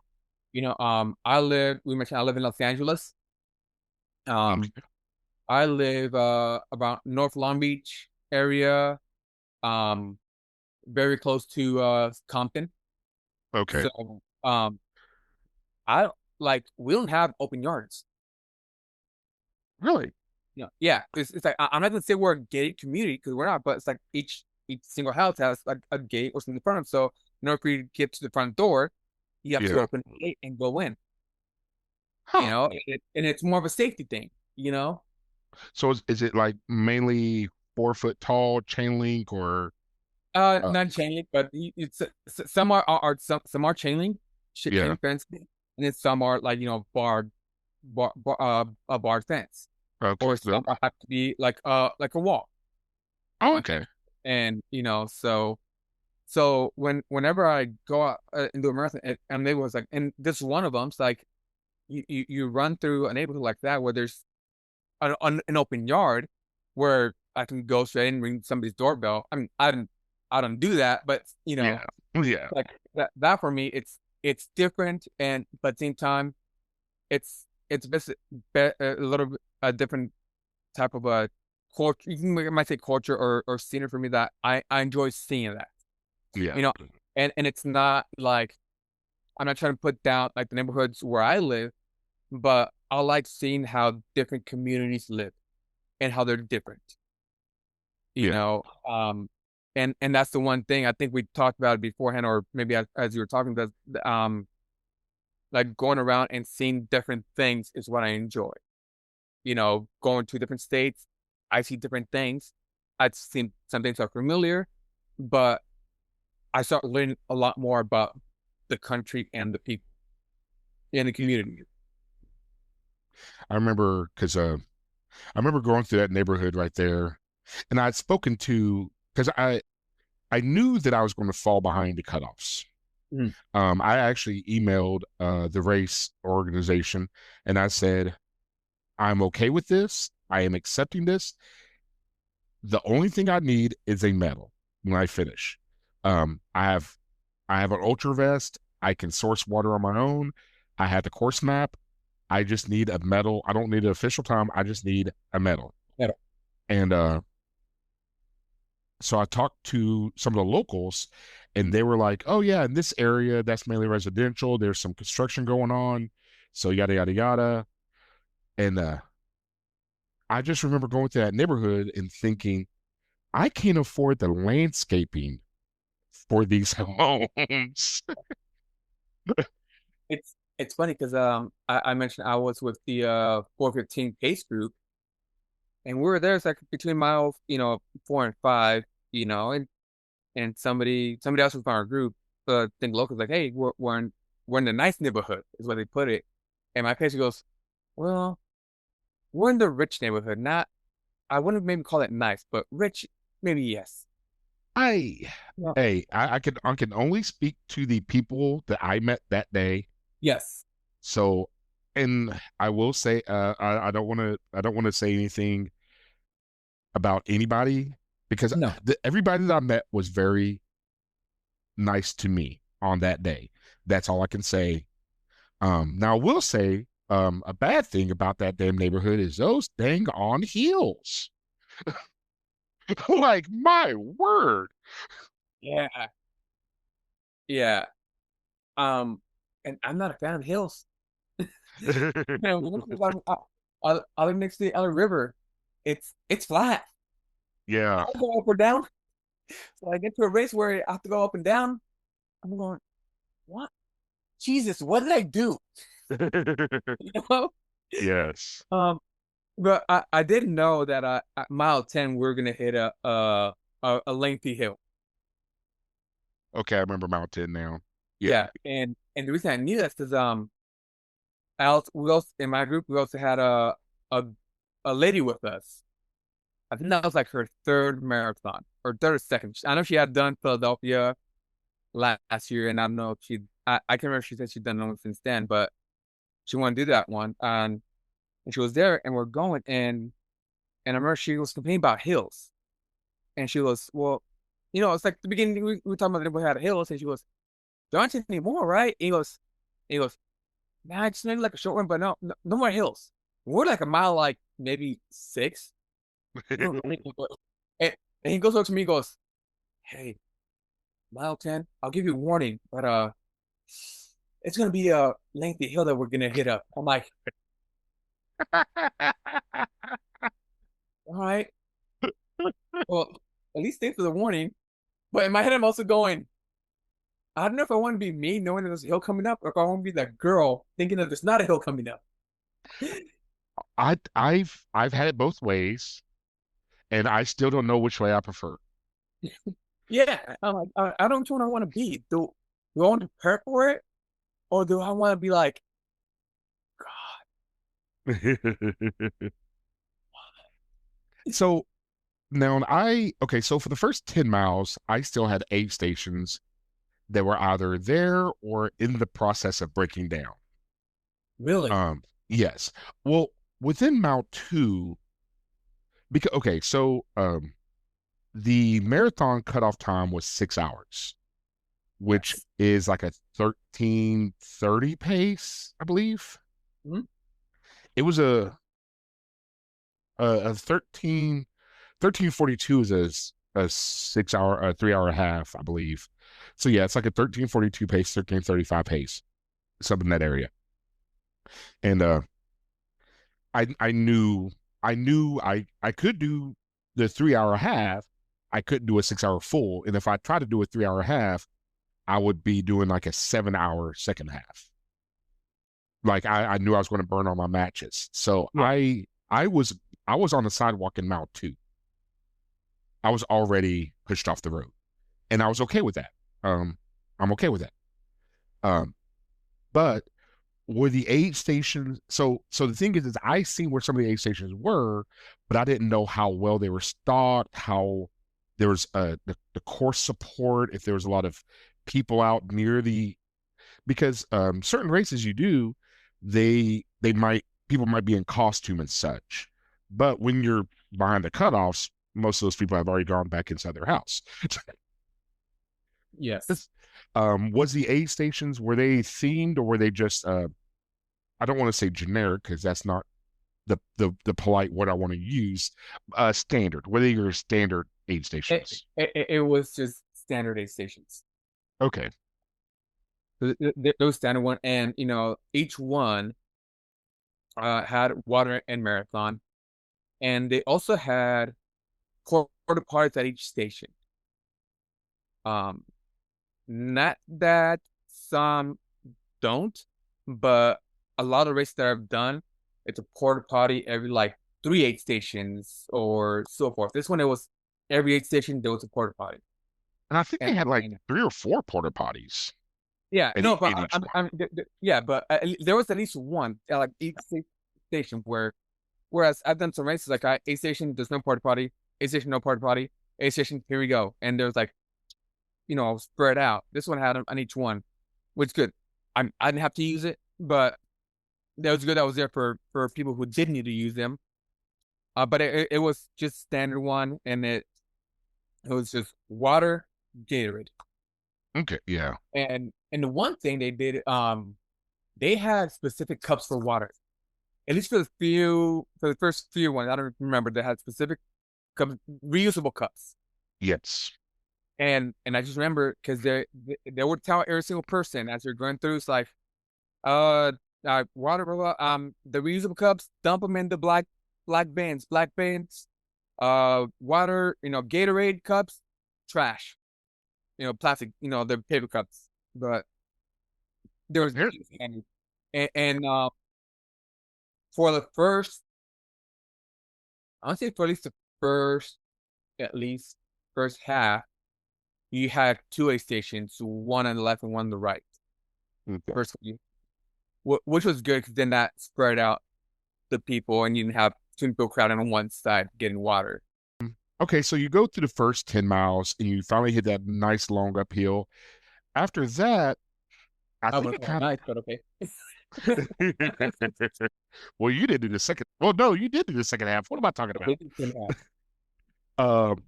B: We mentioned I live in Los Angeles. Um,
A: Okay.
B: I live about North Long Beach area, um, very close to Compton.
A: Okay.
B: So I like we don't have open yards.
A: Really?
B: Yeah, it's like I'm not gonna say we're a gated community because we're not, but it's like each single house has like a gate or something in front of them. So in order for you to get to the front door, you have to
A: Yeah.
B: open the gate and go in.
A: Huh.
B: And it's more of a safety thing.
A: So is it like mainly 4 foot tall chain link or
B: Not chain link, but some are some are chain link, chain
A: yeah.
B: link fence, and then some are like a barred fence,
A: Okay.
B: or some have to be like a wall.
A: Oh,
B: Like,
A: okay.
B: and so whenever I go out into a marathon, and it was like, and this one of them's like you run through a neighborhood like that where there's an open yard where I can go straight and ring somebody's doorbell. I mean, I don't do that, but
A: Yeah. Yeah.
B: like that for me, it's different, and but at the same time, it's a little bit a different type of a culture. Might say culture or scenery for me that I enjoy seeing that,
A: Yeah.
B: you know, and it's not like I'm not trying to put down like the neighborhoods where I live, but I like seeing how different communities live and how they're different, you
A: Yeah.
B: know. And that's the one thing I think we talked about it beforehand, or maybe as you were talking about, like going around and seeing different things is what I enjoy. Going to different states, I see different things. I've seen some things are familiar, but I start learning a lot more about the country and the people. in the community.
A: I remember because I remember going through that neighborhood right there, and I'd spoken to because I knew that I was going to fall behind the cutoffs.
B: Mm.
A: I actually emailed the race organization and I said, I'm okay with this. I am accepting this. The only thing I need is a medal when I finish. Um, I have I have an ultra vest. I can source water on my own. I have the course map. I just need a medal. I don't need an official time. I just need a medal.
B: Yeah.
A: And so I talked to some of the locals and they were like, oh yeah, in this area that's mainly residential, there's some construction going on, so yada yada yada. And I just remember going to that neighborhood and thinking, I can't afford the landscaping for these homes.
B: It's funny because I mentioned I was with the 415 pace group, and we were there. It's like between mile 4 and 5, and somebody else was from our group. I think locals like, hey, we're in the nice neighborhood is what they put it. And my pacer goes, well, we're in the rich neighborhood. Not I wouldn't maybe call it nice, but rich maybe yes.
A: I
B: Yeah.
A: Hey, I can only speak to the people that I met that day.
B: Yes.
A: So, and I will say, I don't want to say anything about anybody because
B: No.
A: everybody that I met was very nice to me on that day. That's all I can say. Now I will say, a bad thing about that damn neighborhood is those dang on hills. Like my word.
B: Yeah. Yeah. Um, and I'm not a fan of hills. I live next to the other river. It's flat.
A: Yeah.
B: I go up or down. So I get to a race where I have to go up and down. I'm going, what? Jesus, what did I do? You know?
A: Yes.
B: But I didn't know that at mile 10 we're gonna hit a lengthy hill.
A: Okay, I remember Mountain now. Yeah.
B: Yeah, and the reason I knew that is we also in my group we also had a a lady with us. I think that was like her third marathon or third or second. I know she had done Philadelphia last year, and I don't know if I can't remember if she said she'd done one since then, but she wanted to do that one. And she was there, and we're going, and I remember she was complaining about hills, and she was, well, it's like the beginning we were talking about we had hills, and she goes, there aren't any more, right? And he goes, nah, it's maybe like a short one, but no more hills. We're like a mile, like maybe 6. And, and he goes up to me, and goes, hey, mile 10, I'll give you a warning, but it's gonna be a lengthy hill that we're gonna hit up. I'm like, all right, well, at least thanks for the warning. But in my head, I'm also going, I don't know if I want to be me knowing that there's a hill coming up, or if I want to be that girl thinking that there's not a hill coming up.
A: I've had it both ways, and I still don't know which way I prefer.
B: Yeah, I'm like, I don't know what I want to be. Do I want to prepare for it, or do I want to be like,
A: So now okay, so for the first 10 miles, I still had aid stations that were either there or in the process of breaking down.
B: really?
A: Yes. Well, within mile two, because okay, so the marathon cutoff time was 6 hours, which
B: Yes.
A: is like a 13:30 pace, I believe.
B: Hmm.
A: It was a 13:42 is a 6 hour, a 3 hour and a half, I believe. So yeah, it's like a 13:42 pace, 13:35 pace, something in that area. And I could do the 3 hour half. I couldn't do a 6 hour full. And if I tried to do a 3 hour half, I would be doing like a 7 hour second half. Like I knew I was going to burn all my matches. So
B: Yeah.
A: I was on the sidewalk in mile two. I was already pushed off the road. And I was okay with that. I'm okay with that. Um, but were the aid stations so the thing is I seen where some of the aid stations were, but I didn't know how well they were stocked, how there was the course support, if there was a lot of people out near the because certain races you do, they might people might be in costume and such, but when you're behind the cutoffs, most of those people have already gone back inside their house.
B: Yes.
A: Was the aid stations, were they themed, or were they just I don't want to say generic because that's not the polite word I want to use. Standard. Were they your standard aid stations?
B: It was just standard aid stations.
A: Okay.
B: Those standard one, and each one had water and marathon, and they also had porta potties at each station. Um, Not that some don't, but a lot of races that I've done, it's a porta potty every like 3 aid stations or so forth. This one, it was every aid station there was a porta potty.
A: And I think they
B: And,
A: had like
B: and
A: 3 or 4 porta potties
B: yeah, no, but
A: in each one.
B: yeah, but there was at least one at like each station where, whereas I've done some races like aid station, there's no porta potty, aid station, no porta potty, aid station, here we go, and there's like spread out. This one had them on each one, which is good. I didn't have to use it, but that was good. I was there for people who did need to use them. But it was just standard one, and it was just water, Gatorade,
A: Okay, yeah.
B: and the one thing they did, they had specific cups for water. At least for the first few ones, I don't remember. They had specific cups, reusable cups.
A: Yes.
B: And I just remember because they would tell every single person as you're going through, it's like, uh, water, blah, blah, the reusable cups, dump them in the black bins, water, Gatorade cups, trash, plastic, the paper cups, but there was,
A: Here,
B: and for the first, I would say for first, at least first half, you had 2 aid stations, one on the left and one on the right.
A: okay.
B: Personally, which was good because then that spread out the people, and you didn't have too many people crowding on one side getting water.
A: Okay, so you go through the first 10 miles and you finally hit that nice long uphill. After that, I
B: I
A: think
B: was
A: it
B: like,
A: kind
B: nice, but okay.
A: of well, you did do the second. Well, no, you did do the second half. What am I talking about? Um,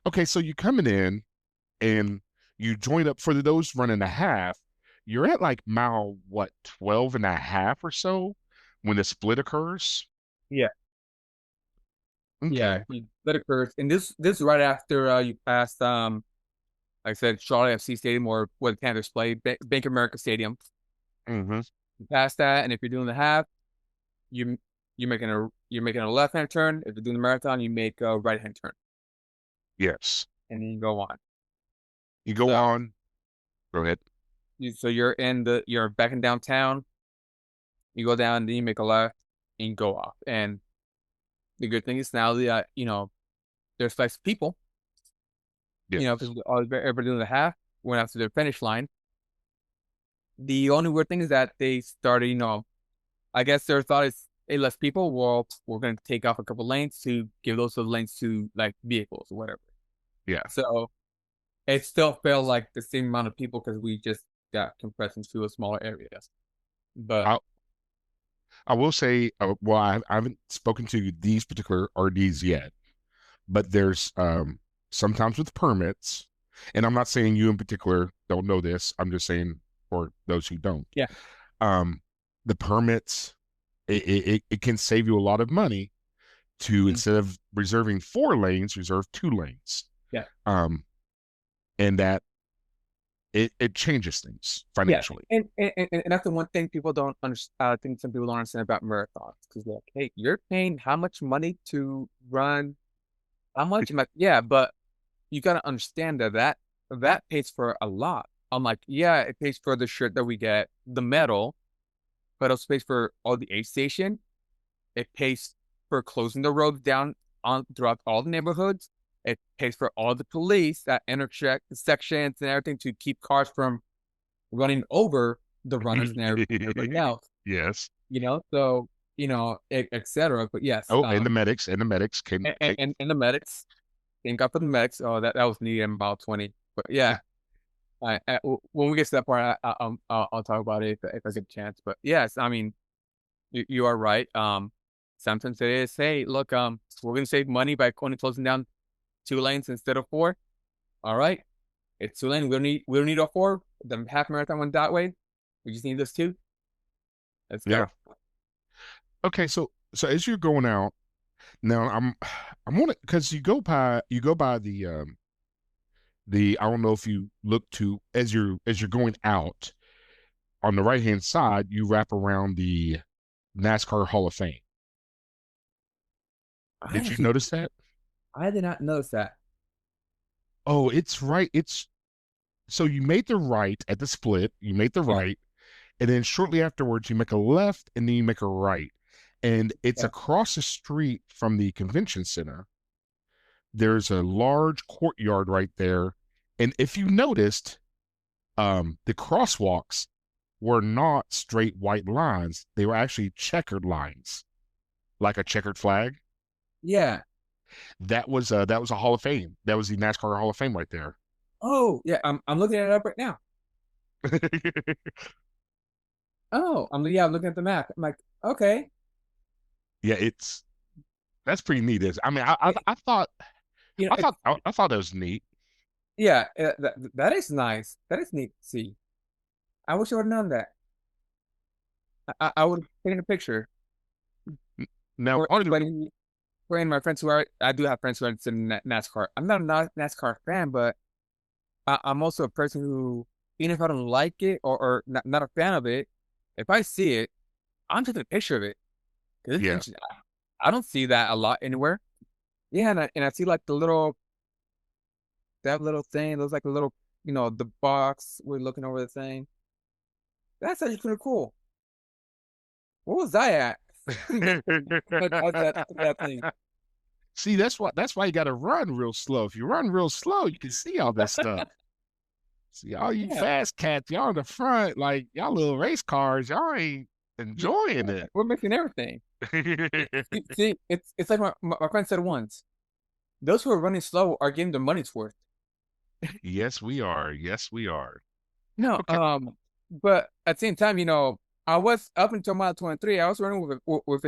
A: okay, so you coming in and you join up for those running a half. You're at like mile what 12 and a half or so when the split occurs.
B: Yeah,
A: Okay.
B: yeah. That occurs, and this right after you passed like I said, Charlotte FC Stadium, or what the Panthers play, Bank of America Stadium.
A: Hmm.
B: You pass that, and if you're doing the half, you you're making a left hand turn. If you're doing the marathon, you make a right hand turn,
A: Yes.
B: and then you go on.
A: You go
B: So
A: on. Go ahead.
B: you're back in downtown. You go down, then you make a left, and you go off. And the good thing is now there's less people.
A: Yes.
B: Because everybody doing the half went out to the finish line. The only weird thing is that they started, I guess their thought is, hey, less people. Well, we're going to take off a couple lanes to give those lanes to like vehicles or whatever.
A: Yeah.
B: So it still felt like the same amount of people because we just got compressed into a smaller area. But
A: I I will say, well, I haven't spoken to these particular RDs yet, but there's sometimes with permits, and I'm not saying you in particular don't know this. I'm just saying for those who don't.
B: yeah,
A: Um, the permits it can save you a lot of money to
B: mhm,
A: instead of reserving 4 lanes, reserve 2 lanes.
B: yeah,
A: Um, and that it changes things
B: yeah.
A: financially.
B: And that's the one thing people don't understand. I think some people don't understand about marathons because like, hey, you're paying how much money to run? How much? I'm like, yeah, but you gotta understand that pays for a lot. I'm like, yeah, it pays for the shirt that we get, the medal, but it also pays for all the aid station. It pays for closing the roads down on throughout all the neighborhoods. It pays for all the police that intersect the sections and everything to keep cars from running over the runners and everybody else.
A: Yes.
B: So etc. But yes,
A: Oh, and the medics came.
B: and the medics. Thank God for the medics. Oh, that was needed in about 20. But yeah, when we get to that part, I'll talk about it if I get a chance. But yes, I mean, you are right. Sometimes it is, hey, look, we're gonna save money by only closing down 2 lanes instead of four. All right, it's 2 lanes. We don't need all four. The half marathon went that way. We just need those two. Let's
A: Yeah.
B: go.
A: Okay, so as you're going out now, I'm on it because you go by the I don't know if you look to as you're going out on the right hand side, you wrap around the NASCAR Hall of Fame.
B: I
A: Did you
B: actually,
A: notice that?
B: I did not notice that.
A: Oh, it's right. It's so you made the right at the split. You made the
B: Yeah,
A: right, and then shortly afterwards, you make a left, and then you make a right, and it's
B: yeah,
A: across the street from the convention center. There's a large courtyard right there, and if you noticed, the crosswalks were not straight white lines; they were actually checkered lines, like a checkered flag.
B: yeah.
A: That was a Hall of Fame. That was the NASCAR Hall of Fame right there.
B: Oh, yeah. I'm looking it up right now. Oh, I'm looking at the map. I'm like, okay.
A: Yeah, it's that's pretty neat. Is I mean,
B: It, it's
A: I thought that was neat.
B: yeah. That is nice. That is neat to see. I wish I would have known that. I would have taken a picture
A: Now,
B: for
A: on
B: anybody, for any of my friends who are. I do have friends who are in NASCAR. I'm not a NASCAR fan, but I'm also a person who, even if I don't like it or not a fan of it, if I see it, I'm taking a picture of it because it's
A: yeah,
B: interesting. I don't see that a lot anywhere. Yeah, and I see like that little thing. Looks like a little, the box. We're looking over the thing. That's actually pretty cool. What was I at? That thing.
A: see, that's why you got to run real slow. If you run real slow, you can see all this stuff. See, all you
B: Yeah,
A: fast cats, y'all in the front, like y'all little race cars, y'all ain't
B: yeah.
A: enjoying it.
B: We're mixing everything. See, it's like my friend said once. Those who are running slow are getting their money's worth.
A: Yes, we are. Yes, we are.
B: No,
A: Okay.
B: but at the same time, I was up until mile 23. I was running with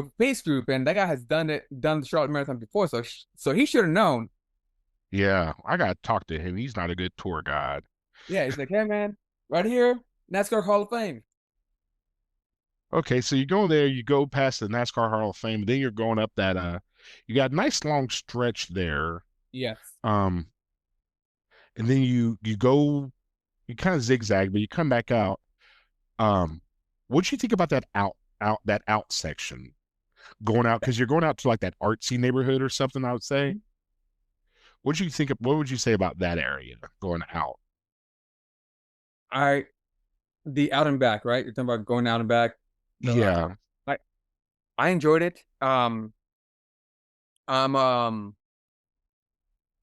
B: a pace group, and that guy has done the Charlotte Marathon before, so he should have known.
A: Yeah, I gotta talk to him. He's not a good tour guide.
B: Yeah, he's like, hey man, right here, NASCAR Hall of Fame.
A: Okay, so you go there, you go past the NASCAR Hall of Fame, then you're going up that you got a nice long stretch there.
B: Yes.
A: Um, and then you go you kind of zigzag, but you come back out. Um, what do you think about that out section? Going out because you're going out to like that artsy neighborhood or something, I would say. What do you think what would you say about that area going out?
B: I the out and back, right? You're talking about going out and back. The
A: Yeah.
B: I I enjoyed it. I'm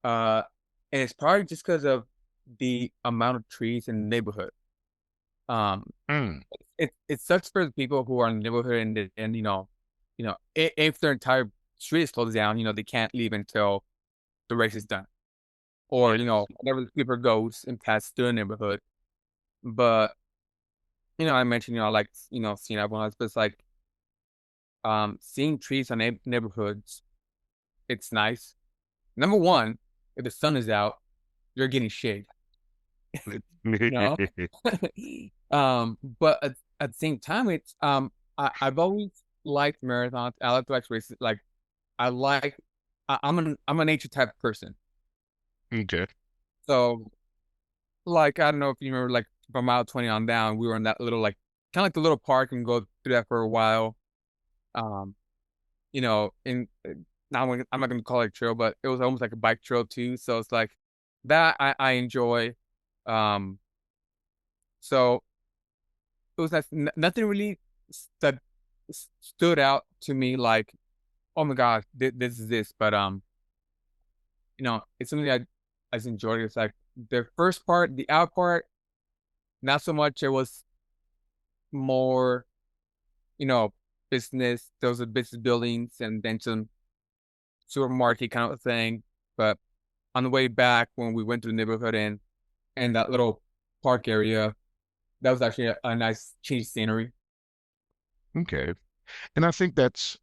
B: uh, and it's probably just because of the amount of trees in the neighborhood. Um,
A: Mm,
B: it sucks for the people who are in the neighborhood and if their entire street is closed down, they can't leave until the race is done, or
A: yes.
B: whenever the sleeper goes and passes through the neighborhood. But I mentioned I like seeing everyone else, but it's like seeing trees on neighborhoods. It's nice. Number one, if the sun is out, you're getting shade. You know, but at the same time, it's I've always liked marathons. I like to like races. Like I like I'm a nature type of person.
A: Okay.
B: So like I don't know if you remember, like from mile 20 on down, we were in that little like kind of like the little park and go through that for a while. Um, in now I'm not gonna call it a trail, but it was almost like a bike trail too. So it's like that I enjoy. Um, so it was nothing really that stood out to me like, oh my god, this is this. But it's something I just enjoyed. It's like the first part, the out part, not so much. It was more, you know, business. Those are business buildings and then some supermarket kind of thing. But on the way back, when we went to the neighborhood and that little park area, that was actually a nice change of scenery.
A: Okay. And I think that's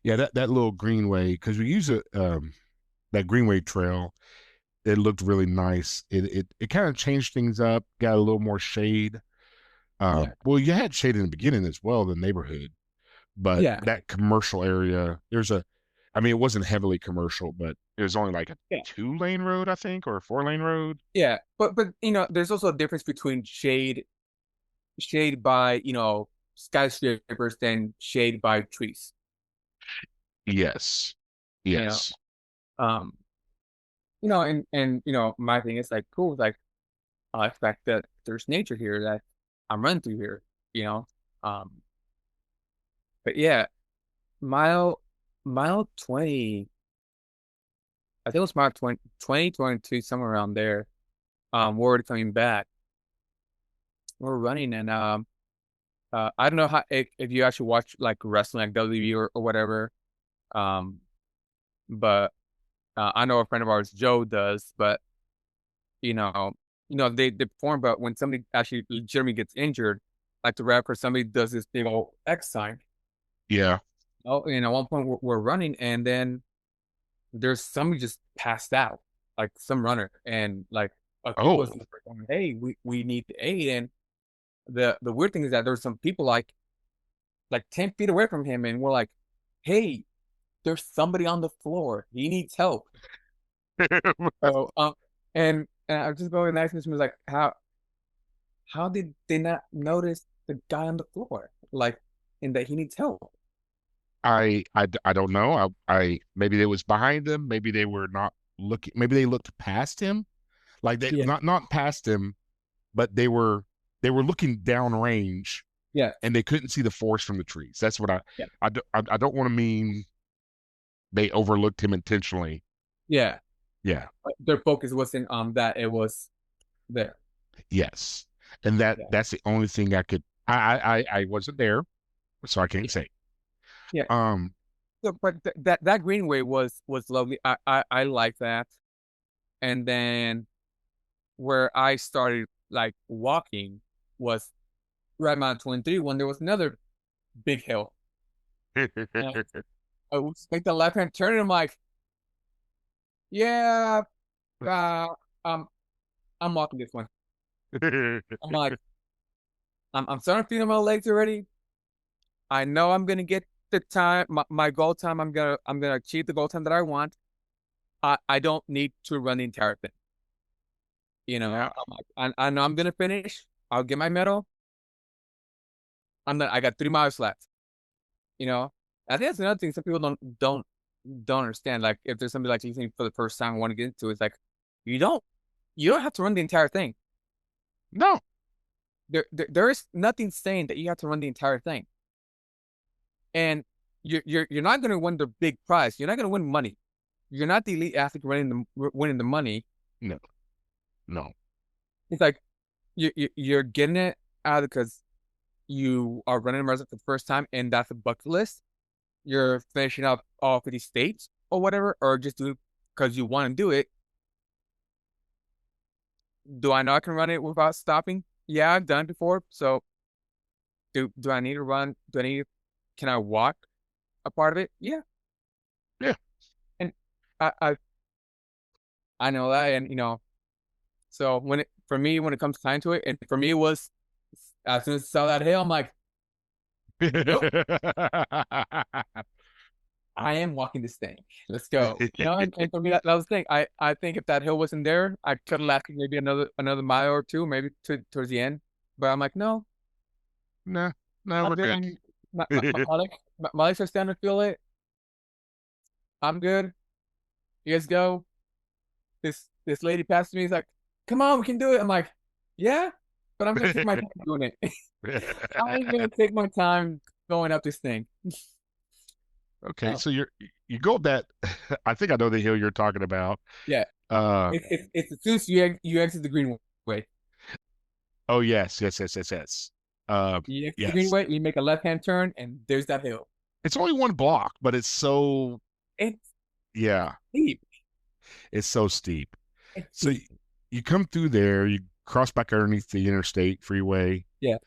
A: yeah, that little greenway because we use it that greenway trail. It looked really nice. It kind of changed things up, got a little more shade.
B: Yeah.
A: Well, you had shade in the beginning as well, the neighborhood, but
B: Yeah.
A: that commercial area, I mean, it wasn't heavily commercial, but it was only like a
B: Yeah.
A: 2-lane road, I think, or a 4-lane road.
B: Yeah. But there's also a difference between shade by, skyscrapers than shade by trees.
A: Yes,
B: You know.
A: yes.
B: Um, and my thing is like cool, like I like the fact that there's nature here that I'm running through here, you know. Um, but yeah, mile mile 20, I think it was mile 20, 22, somewhere around there. We're already coming back. We're running and I don't know how if you actually watch like wrestling like WWE or whatever. Um, but I know a friend of ours, Joe, does, but you know, they perform, but when somebody actually legitimately gets injured, like the ref or somebody does this big old X sign.
A: Yeah.
B: Oh, and at one point we're running, and then there's somebody just passed out, like some runner, and like a few of us
A: Oh.
B: were going, "Hey, we need the aid." And the weird thing is that there's some people like 10 feet away from him, and we're like, "Hey, there's somebody on the floor. He needs help." So and I was just going next to him was like, how did they not notice the guy on the floor? Like, and that he needs help.
A: I don't know. I maybe it was behind them. Maybe they were not looking. Maybe they looked past him, like they
B: Yeah.
A: not past him, but they were looking downrange
B: Yeah.
A: and they couldn't see the forest from the trees. That's what
B: Yeah.
A: I don't want to mean they overlooked him intentionally.
B: Yeah.
A: Yeah.
B: But their focus wasn't on that. It was there.
A: Yes. And
B: Yeah.
A: that's the only thing I could I wasn't there, so I can't say.
B: Yeah.
A: Um
B: So, but that greenway was lovely. I like that. And then where I started like walking was right around 23 when there was another big hill. And I was make the left hand turn and I'm like, yeah, uh, um, I'm walking this one. I'm like, I'm starting to feel my legs already. I know I'm gonna get the time, my goal time. I'm gonna achieve the goal time that I want. I don't need to run the entire thing.
A: Yeah.
B: I'm like, I know I'm gonna finish. I'll get my medal. I got 3 miles left. You know, I think that's another thing some people don't understand. Like if there's somebody like you think for the first time want to get into, it's like you don't you don't have to run the entire thing.
A: No.
B: There is nothing saying that you have to run the entire thing. And you're not going to win the big prize. You're not going to win money. You're not the elite athlete winning the money.
A: No. No.
B: It's like you're getting it out because you are running a marathon for the first time, and that's a bucket list. You're finishing up all 50 states or whatever, or just do it because you want to do it. Do I know I can run it without stopping? Yeah, I've done it before. So do I need to run? Do I need? Can I walk a part of it? Yeah,
A: Yeah.
B: and I I, I know that, and so for me when it comes time to it, and for me it was as soon as I saw that hill, I'm like, yep, I am walking this thing. Let's go. And for me that was the thing. I think if that hill wasn't there, I could have lasted maybe another mile or two, maybe towards the end. But I'm like, no,
A: No, no,
B: I'm
A: we're
B: good.
A: good.
B: My legs are starting to feel it. I'm good. You guys go. This lady passed me. He's like, come on, we can do it. I'm like, yeah, but I'm gonna take my time doing it. I'm gonna take my time going up this thing.
A: Okay,
B: Oh,
A: so you go up that. I think I know the hill you're talking about.
B: yeah.
A: Uh,
B: It's as soon as you exit the greenway.
A: Oh yes, yes, yes, yes, yes.
B: You exit the
A: Yes.
B: greenway, you make a left-hand turn, and there's that hill.
A: It's only one block, but it's so
B: It's
A: yeah,
B: steep.
A: it's so steep.
B: It's
A: So
B: steep.
A: you come through there, you cross back underneath the interstate freeway.
B: Yeah.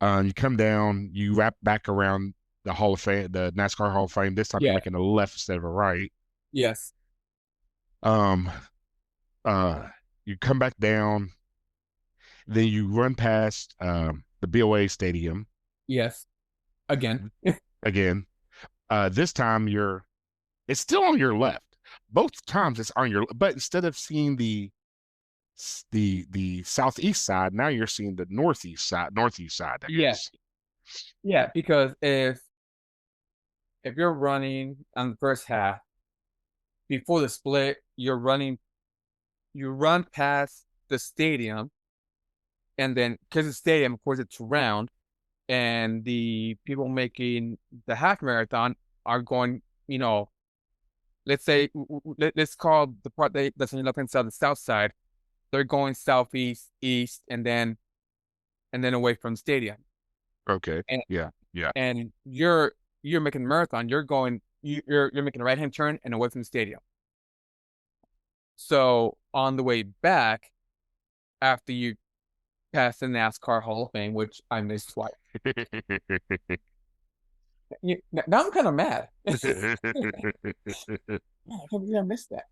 A: You come down, you wrap back around the Hall of Fame, the NASCAR Hall of Fame. This time you're
B: Yeah.
A: making a left instead of a right.
B: Yes.
A: Um, you come back down, then you run past the BOA Stadium
B: Yes. Again.
A: again. This time it's still on your left. Both times it's on your, but instead of seeing the southeast side, now you're seeing the northeast side, I
B: Yeah.
A: guess.
B: Yeah. Because if you're running on the first half before the split, you run past the stadium, and then because the stadium, of course, it's round, and the people making the half marathon are going, let's say, let's call the part that's on the left hand side, the south side. They're going southeast, east, and then away from the stadium.
A: Okay.
B: And
A: Yeah. Yeah.
B: and you're making a marathon. You're making a right hand turn and away from the stadium. So on the way back, after you pass the NASCAR Hall of Fame, which I missed twice, now I'm kind of mad. I can't believe I missed that.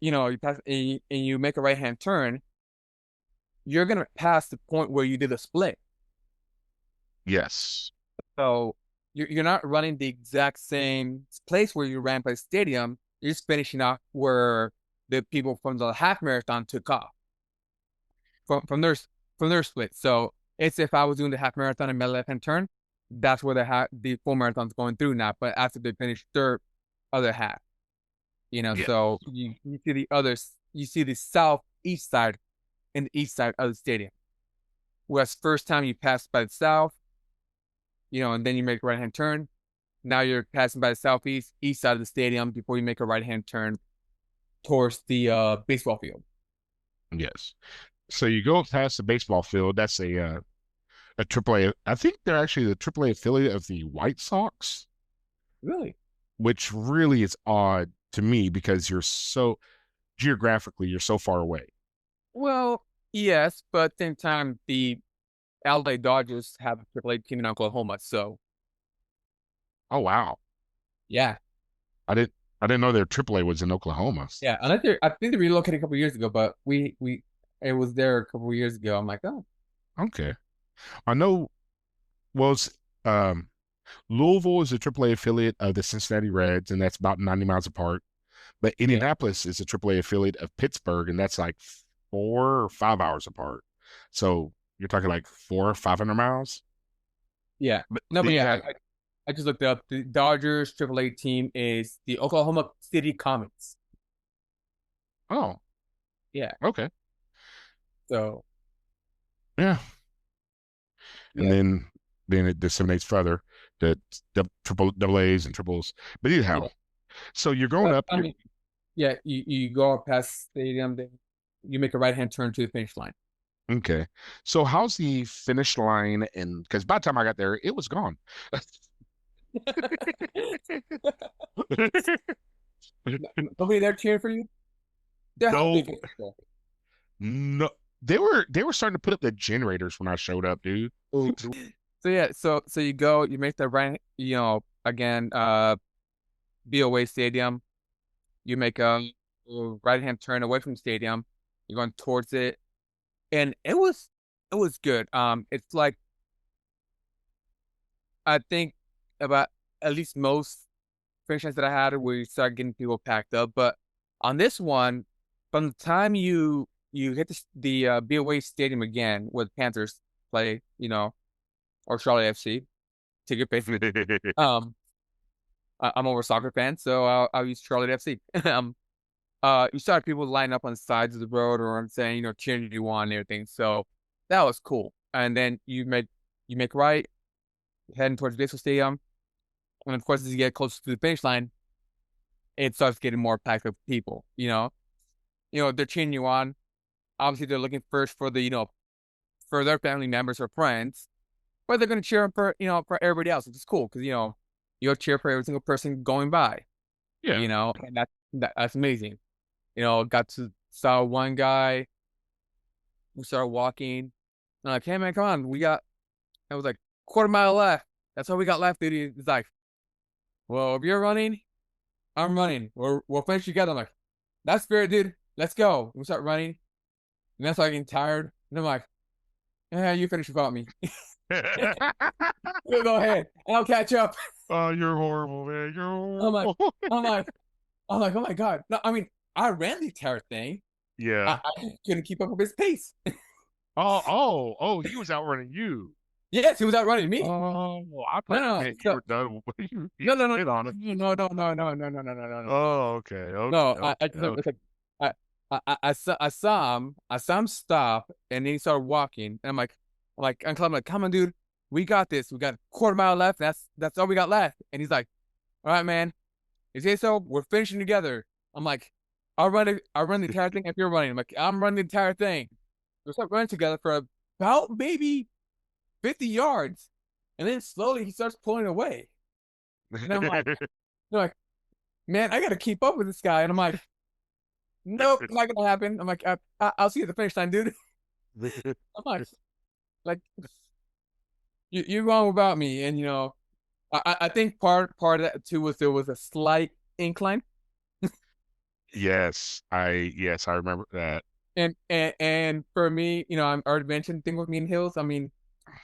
B: You pass and you make a right hand turn, you're gonna pass the point where you did a split.
A: Yes.
B: So you're not running the exact same place where you ran by the stadium. You're just finishing off where the people from the half marathon took off from their split. So it's if I was doing the half marathon and made a left hand turn, that's where the full marathon's going through now. But after they finish their other half,
A: Yeah.
B: so you see the others, you see the southeast side and the east side of the stadium. Whereas first time you pass by the south, and then you make a right hand turn. Now you're passing by the southeast, east side of the stadium before you make a right hand turn towards the baseball field.
A: Yes. So you go past the baseball field. That's a AAA. I think they're actually the AAA affiliate of the White Sox,
B: Really?
A: which really is odd to me because you're so geographically you're so far away.
B: Well, yes, but at the same time, the LA Dodgers have a AAA team in Oklahoma, so
A: Oh wow.
B: yeah,
A: I didn't I didn't know their AAA was in Oklahoma.
B: yeah. I think they relocated a couple years ago, but we it was there a couple years ago. I'm like, oh,
A: Okay. I know well it's, um Louisville is a AAA affiliate of the Cincinnati Reds, and that's about 90 miles apart. But
B: yeah,
A: Indianapolis is a AAA affiliate of Pittsburgh, and that's like 4 or 5 hours apart. So you're talking like 400 or 500 miles.
B: yeah.
A: But
B: No,
A: then
B: but
A: you
B: yeah,
A: have
B: I just looked up. The Dodgers AAA team is the Oklahoma City Comets.
A: oh,
B: Yeah,
A: okay.
B: so
A: Yeah. And
B: yeah,
A: then it disseminates further to triple double A's and triples. But anyhow,
B: yeah.
A: so you're going
B: But
A: up,
B: I mean, yeah, you go up past the stadium, then you make a right hand turn to the finish line.
A: okay. So how's the finish line? And because by the time I got there, it was gone.
B: Nobody there cheering for you? There has to be
A: No,
B: fans there.
A: no. They were starting to put up the generators when I showed up, dude.
B: Oops. So yeah, so you go, you make the right, again, BOA Stadium. You make a right hand turn away from the stadium. You're going towards it, and it was good. It's like I think about at least most franchise that I had where you start getting people packed up, but on this one, from the time you hit the BOA Stadium again where the Panthers play, or Charlotte FC, ticket basically. Um, I'm over a soccer fan, so I'll use Charlotte FC. You saw people line up on the sides of the road, or I'm saying, cheering you on and everything. So that was cool. And then you make right, heading towards Baseball Stadium, and of course, as you get closer to the finish line, it starts getting more packed with people. They're cheering you on. Obviously, they're looking first for the for their family members or friends, but they're gonna cheer for for everybody else, which is cool because you'll cheer for every single person going by,
A: Yeah.
B: and that's amazing. Got to saw one guy who started walking. I'm like, hey man, come on, I was like quarter mile left. That's all we got left, dude. He's like, well, if you're running, I'm running. We'll finish together. I'm like, that's fair, dude. Let's go. We start running, and that's like getting tired. And I'm like, yeah, you finish without me. You go ahead, and I'll catch up.
A: Oh, you're horrible, man. You're
B: I'm like,
A: horrible.
B: I'm like, I'm like, oh my god. No, I mean, I ran the entire thing.
A: Yeah.
B: I just couldn't keep up with his pace.
A: Oh, he was outrunning you.
B: Yes, he was outrunning me.
A: Oh, I
B: No,
A: thought,
B: no, no.
A: man, you
B: So
A: were done. You
B: no, no, no,
A: hit on it.
B: no, no, no, no, no, no, no, no, no, no.
A: Oh, okay,
B: No,
A: okay,
B: I
A: okay,
B: just
A: okay.
B: it's like I saw him stop, and then he started walking, and Uncle, I'm like, come on, dude, we got this. We got a quarter mile left. That's all we got left. And he's like, all right, man. You say so? We're finishing together. I'm like, I'll run the entire thing if you're running. I'm like, I'm running the entire thing. We start running together for about maybe 50 yards, and then slowly he starts pulling away, and I'm like, they're like, man, I got to keep up with this guy, and I'm like. Nope, not gonna happen. I'm like, I'll see you at the finish line, dude. I'm like you're wrong about me, and I think part of that too was there was a slight incline,
A: Yes, I remember that.
B: and for me, I'm already mentioned thing with me and hills. I mean,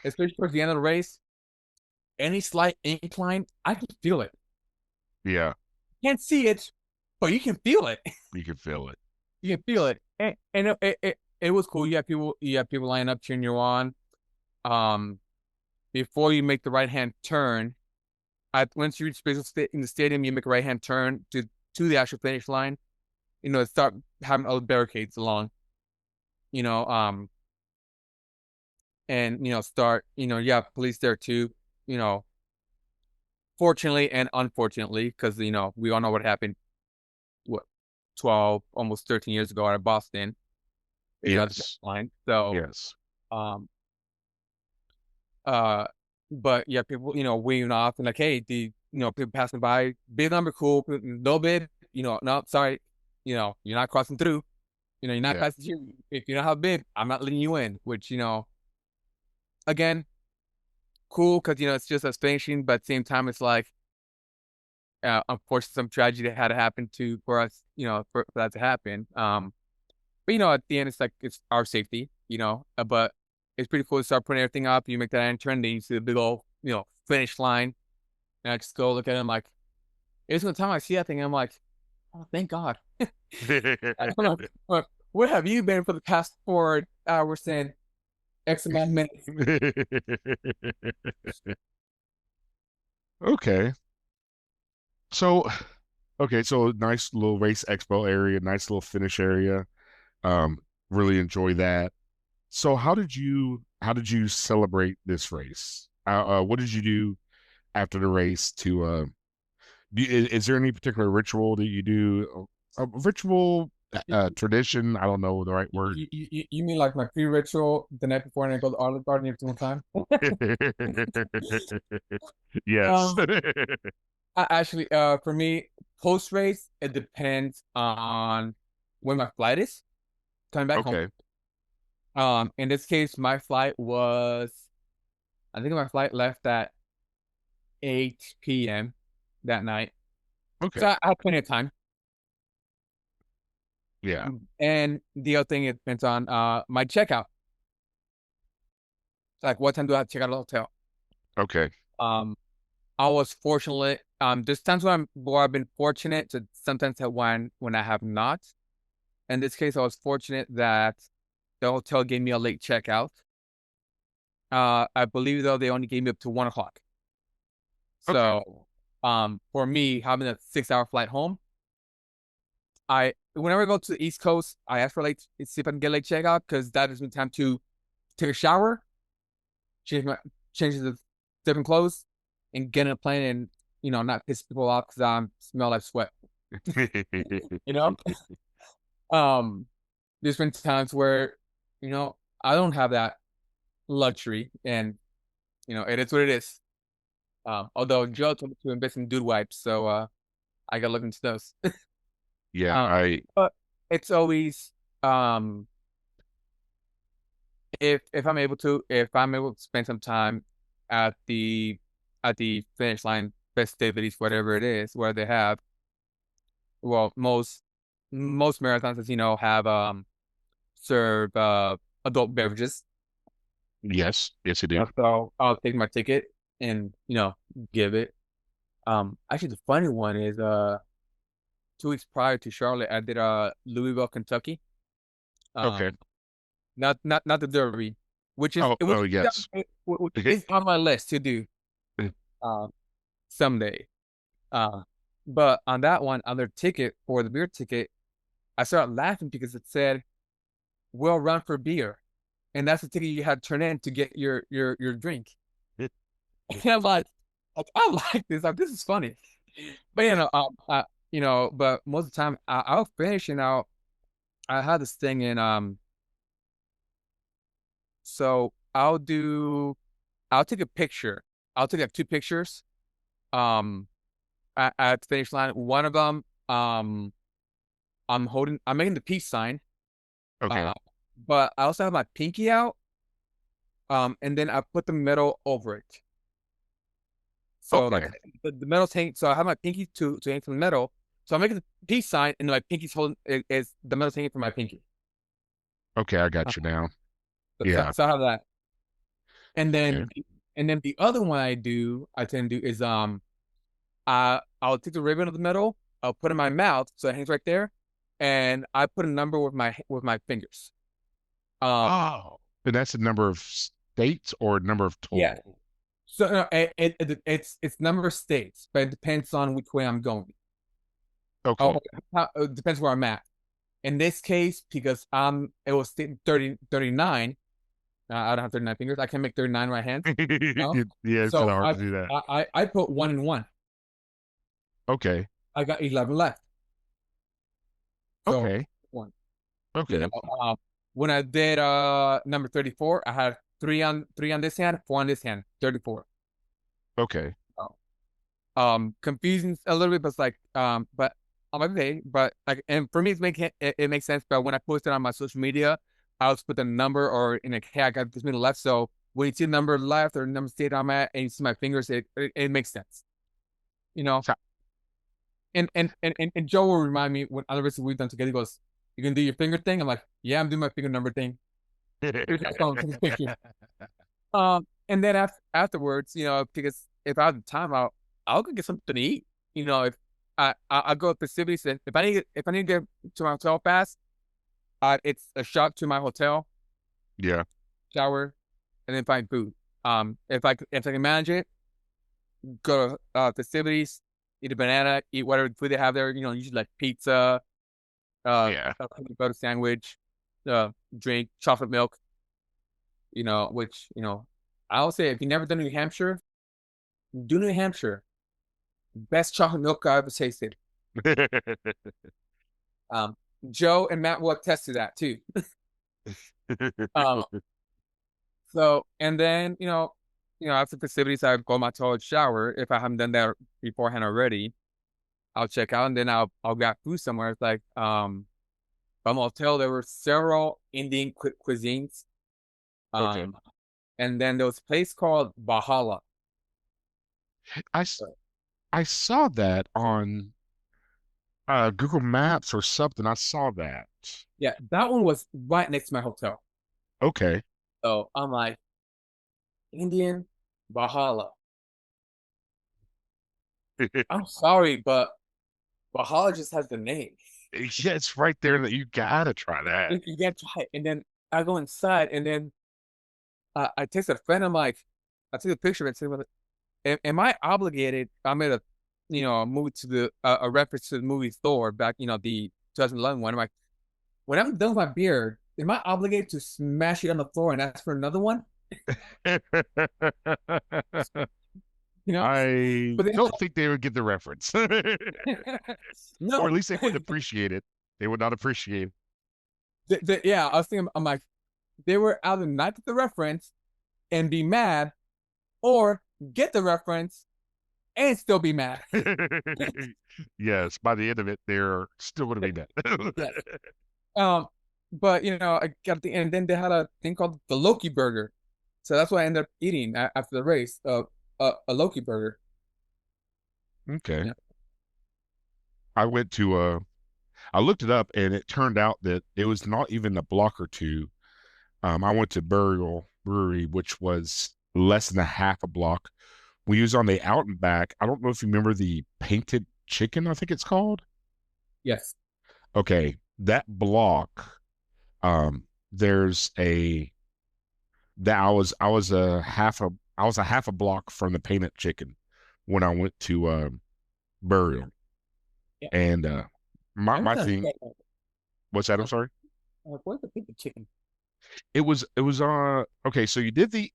B: especially towards the end of the race, any slight incline, I can feel it.
A: Yeah,
B: Can't see it, but you can feel it.
A: you can feel it.
B: You can feel it, and it was cool. You have people lining up cheering you on. Um, before you make the right hand turn, once you reach in the stadium, you make a right hand turn to the actual finish line. Start having other barricades along. You know, um, and start. You have police there too. You know, fortunately and unfortunately, because we all know what happened. What 12, almost 13 years ago out of Boston. The finish
A: Yes,
B: line. So,
A: yes,
B: um, uh, but yeah, people, waving off and like, hey, people passing by, bid number, cool, no bid, no, sorry, you're not crossing through, you're not
A: yeah,
B: passing through. If you don't have a bid, I'm not letting you in, which, again, cool, because, it's just us finishing, but at the same time, it's like, unfortunately, some tragedy that had to happen for us, for that to happen. But at the end, it's like it's our safety, but it's pretty cool to start putting everything up. You make that end turn, then you see the big old, finish line. And I just go look at it. I'm like, every single time I see that thing, I'm like, oh, thank God. I'm like, where have you been for the past 4 hours and X amount of minutes?
A: Okay. So, okay, so nice little race expo area, nice little finish area. Um, really enjoy that. So how did you celebrate this race? What did you do after the race to is there any particular ritual that you do? A ritual,
B: You,
A: tradition? I don't know the right word.
B: you mean like my pre-ritual the night before and I go to Olive Garden every single time?
A: Yes.
B: Um, actually, for me, post race, it depends on when my flight is coming back home.
A: Okay.
B: In this case, I think my flight left at 8 p.m. that night.
A: Okay.
B: So I had plenty of time.
A: Yeah.
B: And the other thing, it depends on my checkout. Like, what time do I have to check out of the hotel?
A: Okay.
B: Um, I was fortunate. There's times where I've been fortunate to sometimes have when I have not. In this case, I was fortunate that the hotel gave me a late checkout. I believe though they only gave me up to 1 o'clock.
A: Okay.
B: So, for me having a 6 hour flight home, whenever I go to the East Coast, I ask for late see if I can get late checkout because that gives me time to take a shower, change my change the different clothes, and get in a plane and not piss people off because I smell like sweat. You know, um, there's been times where I don't have that. luxury, and it is what it is. Although Joe told me to invest in dude wipes, so I gotta look into those.
A: Yeah,
B: Um,
A: I
B: but it's always um if I'm able to spend some time at the finish line festivities, whatever it is, where they have, well, most marathons, as you know, have serve adult beverages.
A: yes, yes, I do.
B: So I'll take my ticket and give it. Actually, the funny one is 2 weeks prior to Charlotte, I did Louisville, Kentucky.
A: Okay.
B: Um, not the Derby, which is
A: Oh,
B: which
A: oh,
B: is
A: yes.
B: which
A: Okay.
B: is on my list to do um someday. Uh, but on that one, on their ticket for the beer ticket, I started laughing because it said "Well run for beer," and that's the ticket you had to turn in to get your drink. And I'm like, I like this. Like, this is funny. But but most of the time I'll finish and I had this thing in so I'll take a picture. I'll take like 2 pictures um at the finish line. One of them I'm making the peace sign.
A: Okay.
B: Uh but I also have my pinky out and then I put the medal over it. So like
A: Okay.
B: the medal's hanging, so I have my pinky to hang from the medal. So I'm making the peace sign and my pinky's holding is the medal's hanging from my pinky.
A: Okay, I
B: Uh,
A: got you now.
B: so,
A: Yeah.
B: so I have that. And
A: Okay.
B: then the other one I tend to do is I'll take the ribbon of the medal, I'll put it in my mouth so it hangs right there, and I put a number with my fingers. Um
A: Oh, and that's the number of states or number of
B: yeah.
A: total?
B: So no, it's number of states, but it depends on which way I'm going. Oh,
A: Okay.
B: it depends where I'm at. In this case, because it was state 39, I don't have 39 fingers. I can make 39 right hands. No.
A: Yeah, it's kind
B: So
A: of hard to do that.
B: I put one in one.
A: Okay.
B: I got 11 left. So
A: Okay.
B: one. You know,
A: Okay.
B: uh, when I did number 34, I had three on this hand, four on this hand, 34.
A: Okay.
B: Oh. Confusing a little bit, but it's like but on my page, but like, and for me it makes sense. But when I post it on my social media, I'll just put the number or in a hey, I got this middle left. So when you see the number left or number state I'm at and you see my fingers, it makes sense. You know?
A: So-
B: And Joe will remind me when other races we've done together, he goes, "You can do your finger thing?" I'm like, "Yeah, I'm doing my finger number thing." Here's my phone, take a picture. And then afterwards, because if I have the time, I'll go get something to eat. If I go to festivities, and if I need to get to my hotel fast, it's a shot to my hotel,
A: Yeah.
B: shower, and then find food. If I can manage it, go to festivities, eat a banana, eat whatever food they have there. Usually like pizza,
A: Yeah.
B: a peanut butter sandwich, drink chocolate milk. Which I'll say if you never done New Hampshire, do New Hampshire. Best chocolate milk I ever tasted. Um, Joe and Matt will attest to that too. Um, so and then after festivities, I go to my toilet shower. If I haven't done that beforehand already, I'll check out and then I'll grab food somewhere. It's like from a hotel there were several Indian cuisines.
A: Okay.
B: Um, and then there was a place called Bahala.
A: I s- I saw that on Google Maps or something. I saw that.
B: Yeah, that one was right next to my hotel.
A: Okay.
B: So I'm like, Indian Bahala. I'm sorry, but Bahala just has the name.
A: Yeah, it's right there that you gotta try that.
B: You gotta try it. And then I go inside, and then I text a friend. I'm like, I took a picture of it. Said, well, am I obligated? I made a movie to a reference to the movie Thor back, the 2011 one. I'm like, when I'm done with my beer, am I obligated to smash it on the floor and ask for another one? You know,
A: I
B: but then,
A: don't think they would get the reference. Or
B: no,
A: at least they wouldn't appreciate it. They would not appreciate
B: yeah, I was thinking, I'm like, they were either not get the reference and be mad, or get the reference and still be mad.
A: Yes, by the end of it, they're still going to be dead.
B: Yes. Um, but I got the and then they had a thing called the Loki burger. So that's what I ended up eating after the race. A Loki burger.
A: Okay.
B: Yeah.
A: I went to I looked it up and it turned out that it was not even a block or two. I went to Burial Brewery, which was less than a half a block. We was on the out and back. I don't know if you remember the painted chicken, I think it's called.
B: Yes.
A: Okay, that block, there's a that I was a half a block from the painted chicken when I went to Burial.
B: Yeah.
A: And my
B: I
A: my
B: don't
A: thing,
B: understand.
A: what's that? I'm sorry.
B: Where's the pizza chicken?
A: It was okay, so you did the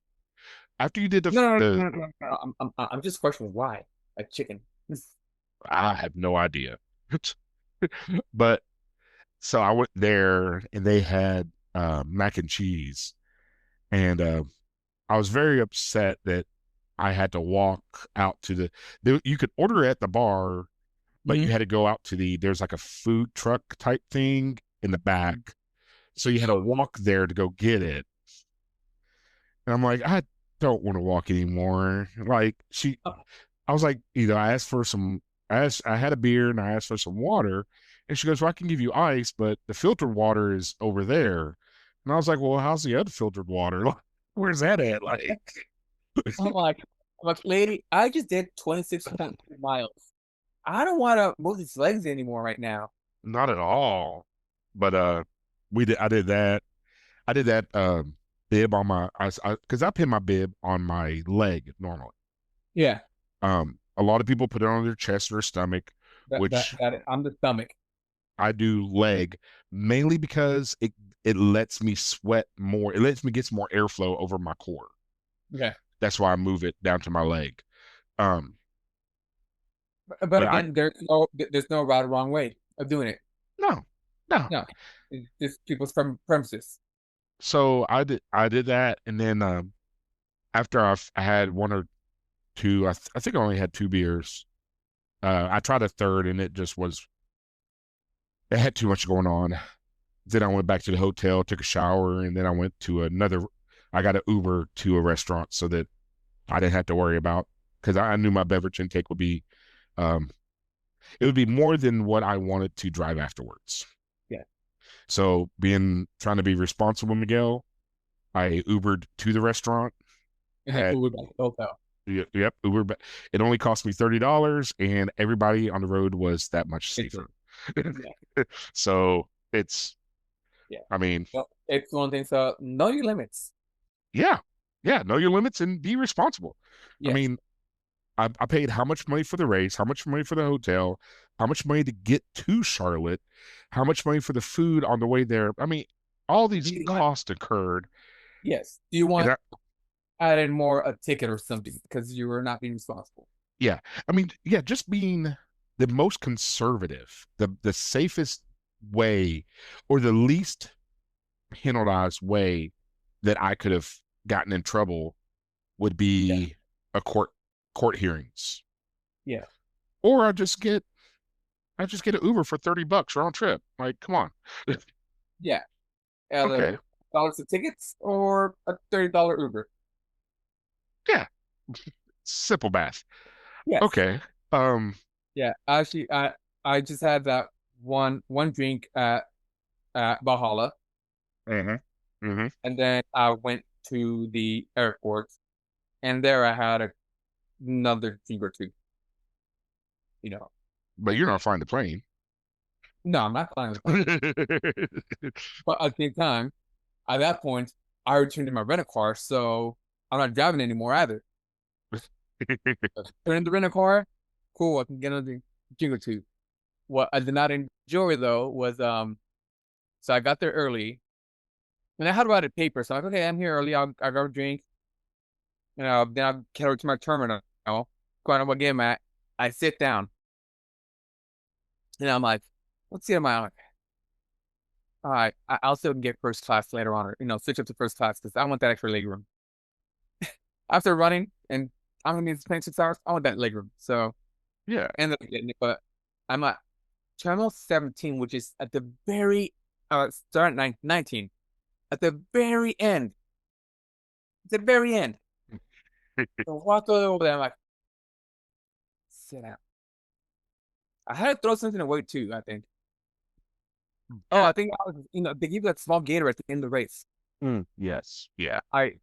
A: after you did
B: No, no,
A: the
B: no, no, no, no. I'm just questioning why a chicken.
A: I have no idea. But so I went there and they had mac and cheese and I was very upset that I had to walk out to you could order at the bar, but you
B: Hmm.
A: had to go out to there's like a food truck type thing in the back. So you had to walk there to go get it. And I'm like, I don't want to walk anymore. Like
B: Oh,
A: I was like, I asked for I had a beer and I asked for some water. And she goes, well, I can give you ice, but the filtered water is over there. And I was like, well, how's the other filtered water? Where's that at? Like,
B: I'm like, lady, I just did 26.2 miles. I don't want to move these legs anymore right now.
A: not at all. But I did that. I did that bib on my because I pin my bib on my leg normally.
B: Yeah,
A: A lot of people put it on their chest or their stomach, which
B: I'm the stomach.
A: I do leg mainly because it lets me sweat more. It lets me get some more airflow over my core.
B: Okay.
A: That's why I move it down to my leg. Um,
B: But
A: but I
B: again, there's no right or wrong way of doing it.
A: no, no.
B: No, it's just people's premises.
A: So I did that, and then after I had one or two, I think I only had two beers. I tried a third, and it had too much going on. Then I went back to the hotel, took a shower, and then I went to another. I got an Uber to a restaurant so that I didn't have to worry about because I knew my beverage intake um, it would be more than what I wanted to drive afterwards.
B: Yeah.
A: So trying to be responsible, Miguel, I Ubered to the restaurant.
B: And then
A: Had
B: Uber back to the hotel.
A: yep, Uber. It only cost me $30, and everybody on the road was that much
B: It's a,
A: safer.
B: yeah,
A: So
B: yeah.
A: I mean,
B: No, it's one thing. So know your limits.
A: yeah, yeah, know your limits and be responsible. I
B: Yes.
A: mean, I paid how much money for the race, how much money for the hotel, how much money to get to Charlotte, how much money for the food on the way there. I mean, all
B: Do
A: these
B: you want?
A: costs occurred,
B: Yes. Do you
A: and
B: want added more a ticket or something because you were not being responsible?
A: yeah, I mean, yeah, just being the most conservative, the safest way, or the least penalized way that I could have gotten in trouble would
B: Yeah.
A: be a court hearings,
B: Yeah.
A: or I just get an Uber for $30 round trip. Like, come on.
B: Yeah. Either
A: Okay.
B: dollars of tickets or a $30 Uber.
A: Yeah. Simple math.
B: Yes.
A: Okay. Um,
B: Yeah. Actually, I just had that one drink at Valhalla,
A: hmm hmm
B: and then I went to the airport, and there I had another drink or two. You know.
A: but you're not flying the plane.
B: No, I'm not flying the plane. But at the same time, at that point, I returned to my rental car, so I'm not driving anymore either. Turn in the rental car, cool. I can get another drink or two. What I did not enjoy though was so I got there early, and I had to write a paper. So I'm like, okay, I'm here early. I'll grab a drink, then I'll get over to my terminal. Going to what game at? I sit down, and I'm like, let's see, am I like, all right, I'll still get first class later on, or switch up to first class because I want that extra leg room. after running and I'm gonna be spending 6 hours, I want that leg room. So
A: Yeah.
B: I ended up getting it, but I'm at channel 17, which is at the very start 19 at the very end. At the very end. So I walk over there, I'm like, sit down. I had to throw something away too, I think. Oh, I think I was, they give you that small gator at the end of the race.
A: Yes. Yeah.
B: I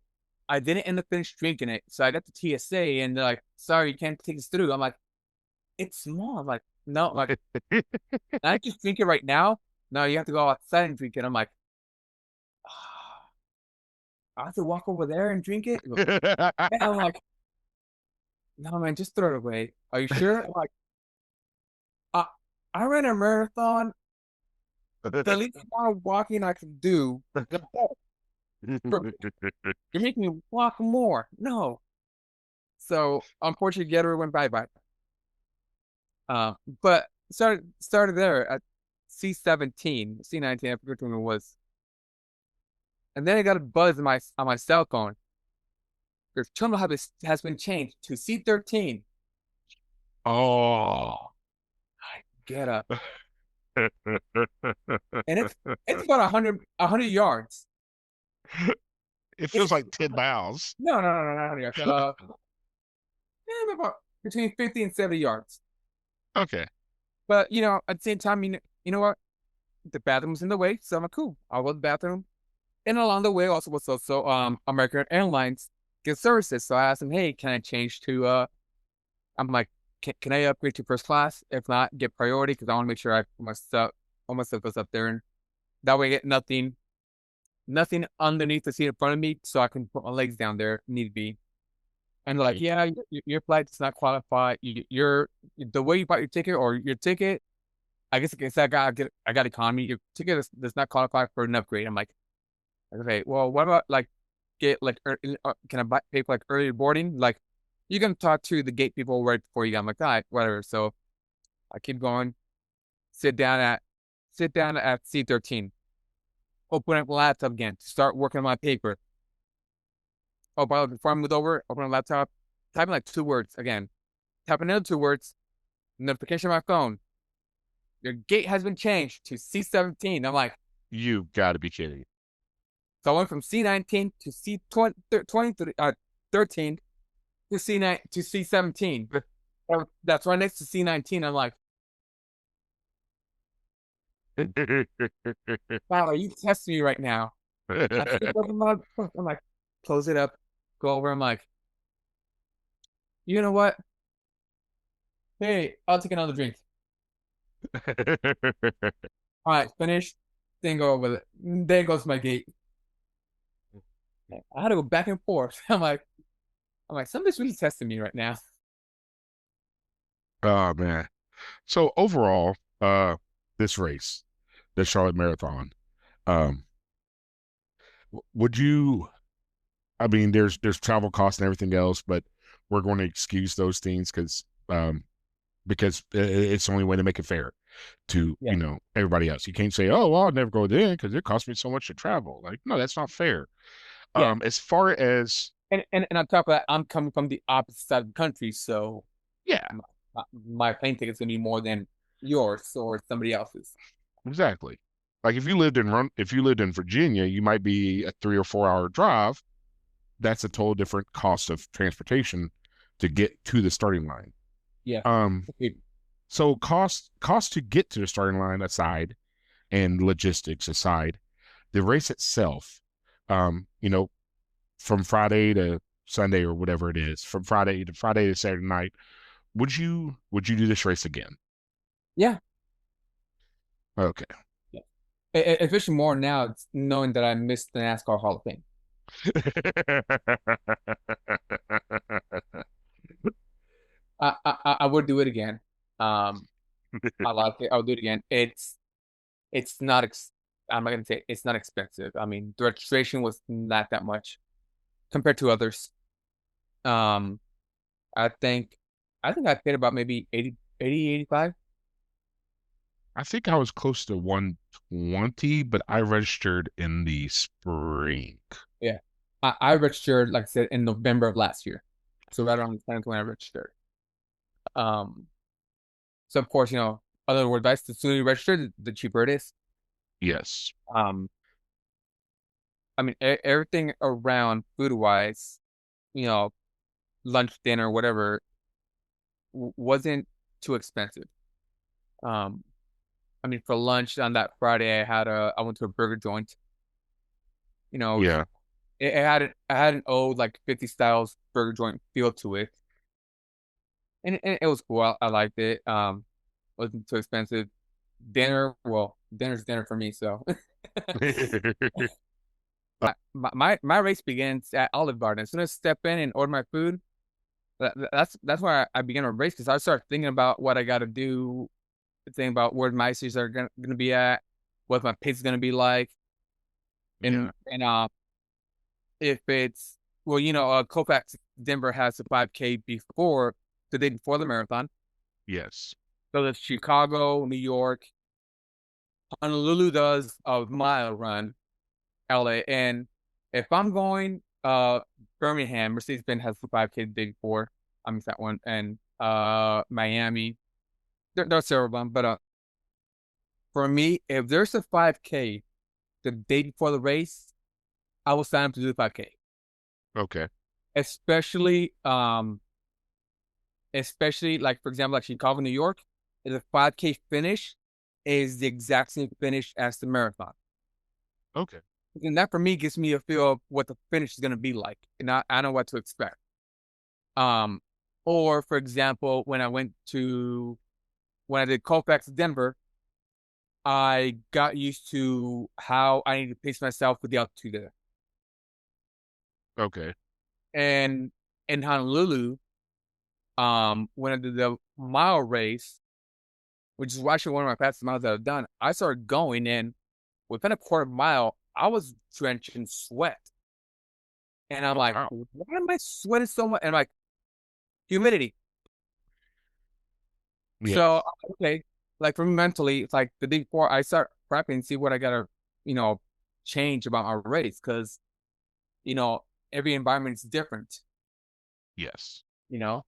B: I didn't end up finish drinking it, so I got the TSA, and they're like, "Sorry, you can't take this through." I'm like, "It's small." I'm like, "No, like, I just drink it right now. No, you have to go outside and drink it." I'm like, "Ah, I have to walk over there and drink it." And I'm like, "No, man, just throw it away. Are you sure?" I'm like, uh, "I ran a marathon. The least amount of walking I can do. Bro, you're making me walk more. No." So unfortunately, Gatorade went bye bye. But started there at C17, C19, I forget which one it was. And then I got a buzz on my cell phone. Your terminal has been changed to C13.
A: Oh.
B: I get up. And it's about 100 yards.
A: It
B: It's
A: feels like 10 miles.
B: no, not 100 yards. About between 50 and 70 yards.
A: Okay.
B: But at the same time, you know what? The bathroom's in the way, so I'm like, cool. I'll go to the bathroom. And along the way also was also American Airlines get services. So I asked them, hey, can I change to I'm like, can I upgrade to first class? If not, get priority because I want to make sure I put my stuff all my stuff goes up there, and that way I get nothing underneath the seat in front of me so I can put my legs down there if need be. And they're like, yeah, your flight does not qualify. You're the way you bought your ticket or your ticket, I guess I got economy. Your ticket does not qualify for an upgrade. I'm like, okay, well, what about like get like can I pay for like early boarding? Like you can talk to the gate people right before you get. I'm like, all right, whatever. So I keep going, sit down at C13, open up my laptop again, start working on my paper. Oh, by the way, before I move over, open my laptop, typing like 2 words again, typing another 2 words, notification on my phone. Your gate has been changed to C17. I'm like,
A: You've got to be kidding.
B: so I went from C19 to C13 to C9 to C17. That's right next to C19. I'm like, wow, are you testing me right now? I flip open my book. I'm like, close it up, go over. I'm like, you know what? Hey, I'll take another drink. All right, finish. Then go over it. Then goes my gate. I had to go back and forth. I'm like, somebody's really testing me right now.
A: Oh man. So overall, this race, the Charlotte Marathon, um, would you, I mean, there's travel costs and everything else, but we're going to excuse those things because it's the only way to make it fair to,
B: Yeah,
A: everybody else. You can't say, oh, well, I'll never go there because it costs me so much to travel. Like, no, that's not fair.
B: yeah.
A: As far as,
B: And on top of that, I'm coming from the opposite side of the country, so
A: yeah,
B: my plane ticket's gonna be more than yours or somebody else's.
A: exactly. Like if you lived in Virginia, you might be a 3 or 4 hour drive. That's a total different cost of transportation to get to the starting line.
B: Yeah.
A: Um,
B: Okay.
A: so cost to get to the starting line aside, and logistics aside, the race itself, you know, from Friday to Sunday or whatever it is, from Friday to Saturday night, would you do this race again?
B: Yeah.
A: Okay.
B: Yeah. Especially more now, it's knowing that I missed the NASCAR Hall of Fame. I would do it again. Um, I like it. I'll do it again. It's not I'm not gonna say it's not expensive. I mean, the registration was not that much compared to others. Um, I think I think I paid about maybe 85.
A: I think I was close to 120, but I registered in the spring.
B: Yeah. I registered, like I said, in November of last year. So right around the time when I registered. Um, so of course, other word advice, the sooner you register, the cheaper it is.
A: Yes.
B: Um, I mean, everything around food wise, you know, lunch, dinner, whatever, wasn't too expensive. Um, I mean, for lunch on that Friday, I went to a burger joint.
A: Yeah.
B: It had an old like 50 styles burger joint feel to it, and it was cool. I liked it. Wasn't too expensive. Dinner, well, dinner's dinner for me. So my race begins at Olive Garden. As soon as I step in and order my food, that's where I begin a race because I start thinking about what I got to do, thinking about where my seats are gonna be at, what my pace is gonna be like,
A: Yeah.
B: and if it's well, Colfax Denver has a 5K before the day before the marathon.
A: Yes.
B: So there's Chicago, New York, Honolulu does a mile run, LA, and if I'm going, Birmingham, Mercedes-Benz has the 5K the day before. I missed that one, and Miami. There's several of them, but for me, if there's a 5K the day before the race, I will sign up to do the 5K.
A: Okay.
B: Especially, especially like for example, like Chicago, New York, is a 5K finish is the exact same finish as the marathon.
A: Okay.
B: And that for me gives me a feel of what the finish is gonna be like. And I know what to expect. Um, or for example, when I did Colfax Denver, I got used to how I need to pace myself with the altitude there.
A: Okay.
B: And in Honolulu, when I did the mile race, which is actually one of my fastest miles that I've done, I started going in within a quarter mile, I was drenched in sweat. And I'm
A: Oh
B: like,
A: wow.
B: why am I sweating so much? And I'm like, humidity. So,
A: Yes.
B: okay, like for me mentally, it's like the day before I start prepping and see what I gotta, you know, change about my race because, you know, every environment is different,
A: Yes.
B: you know.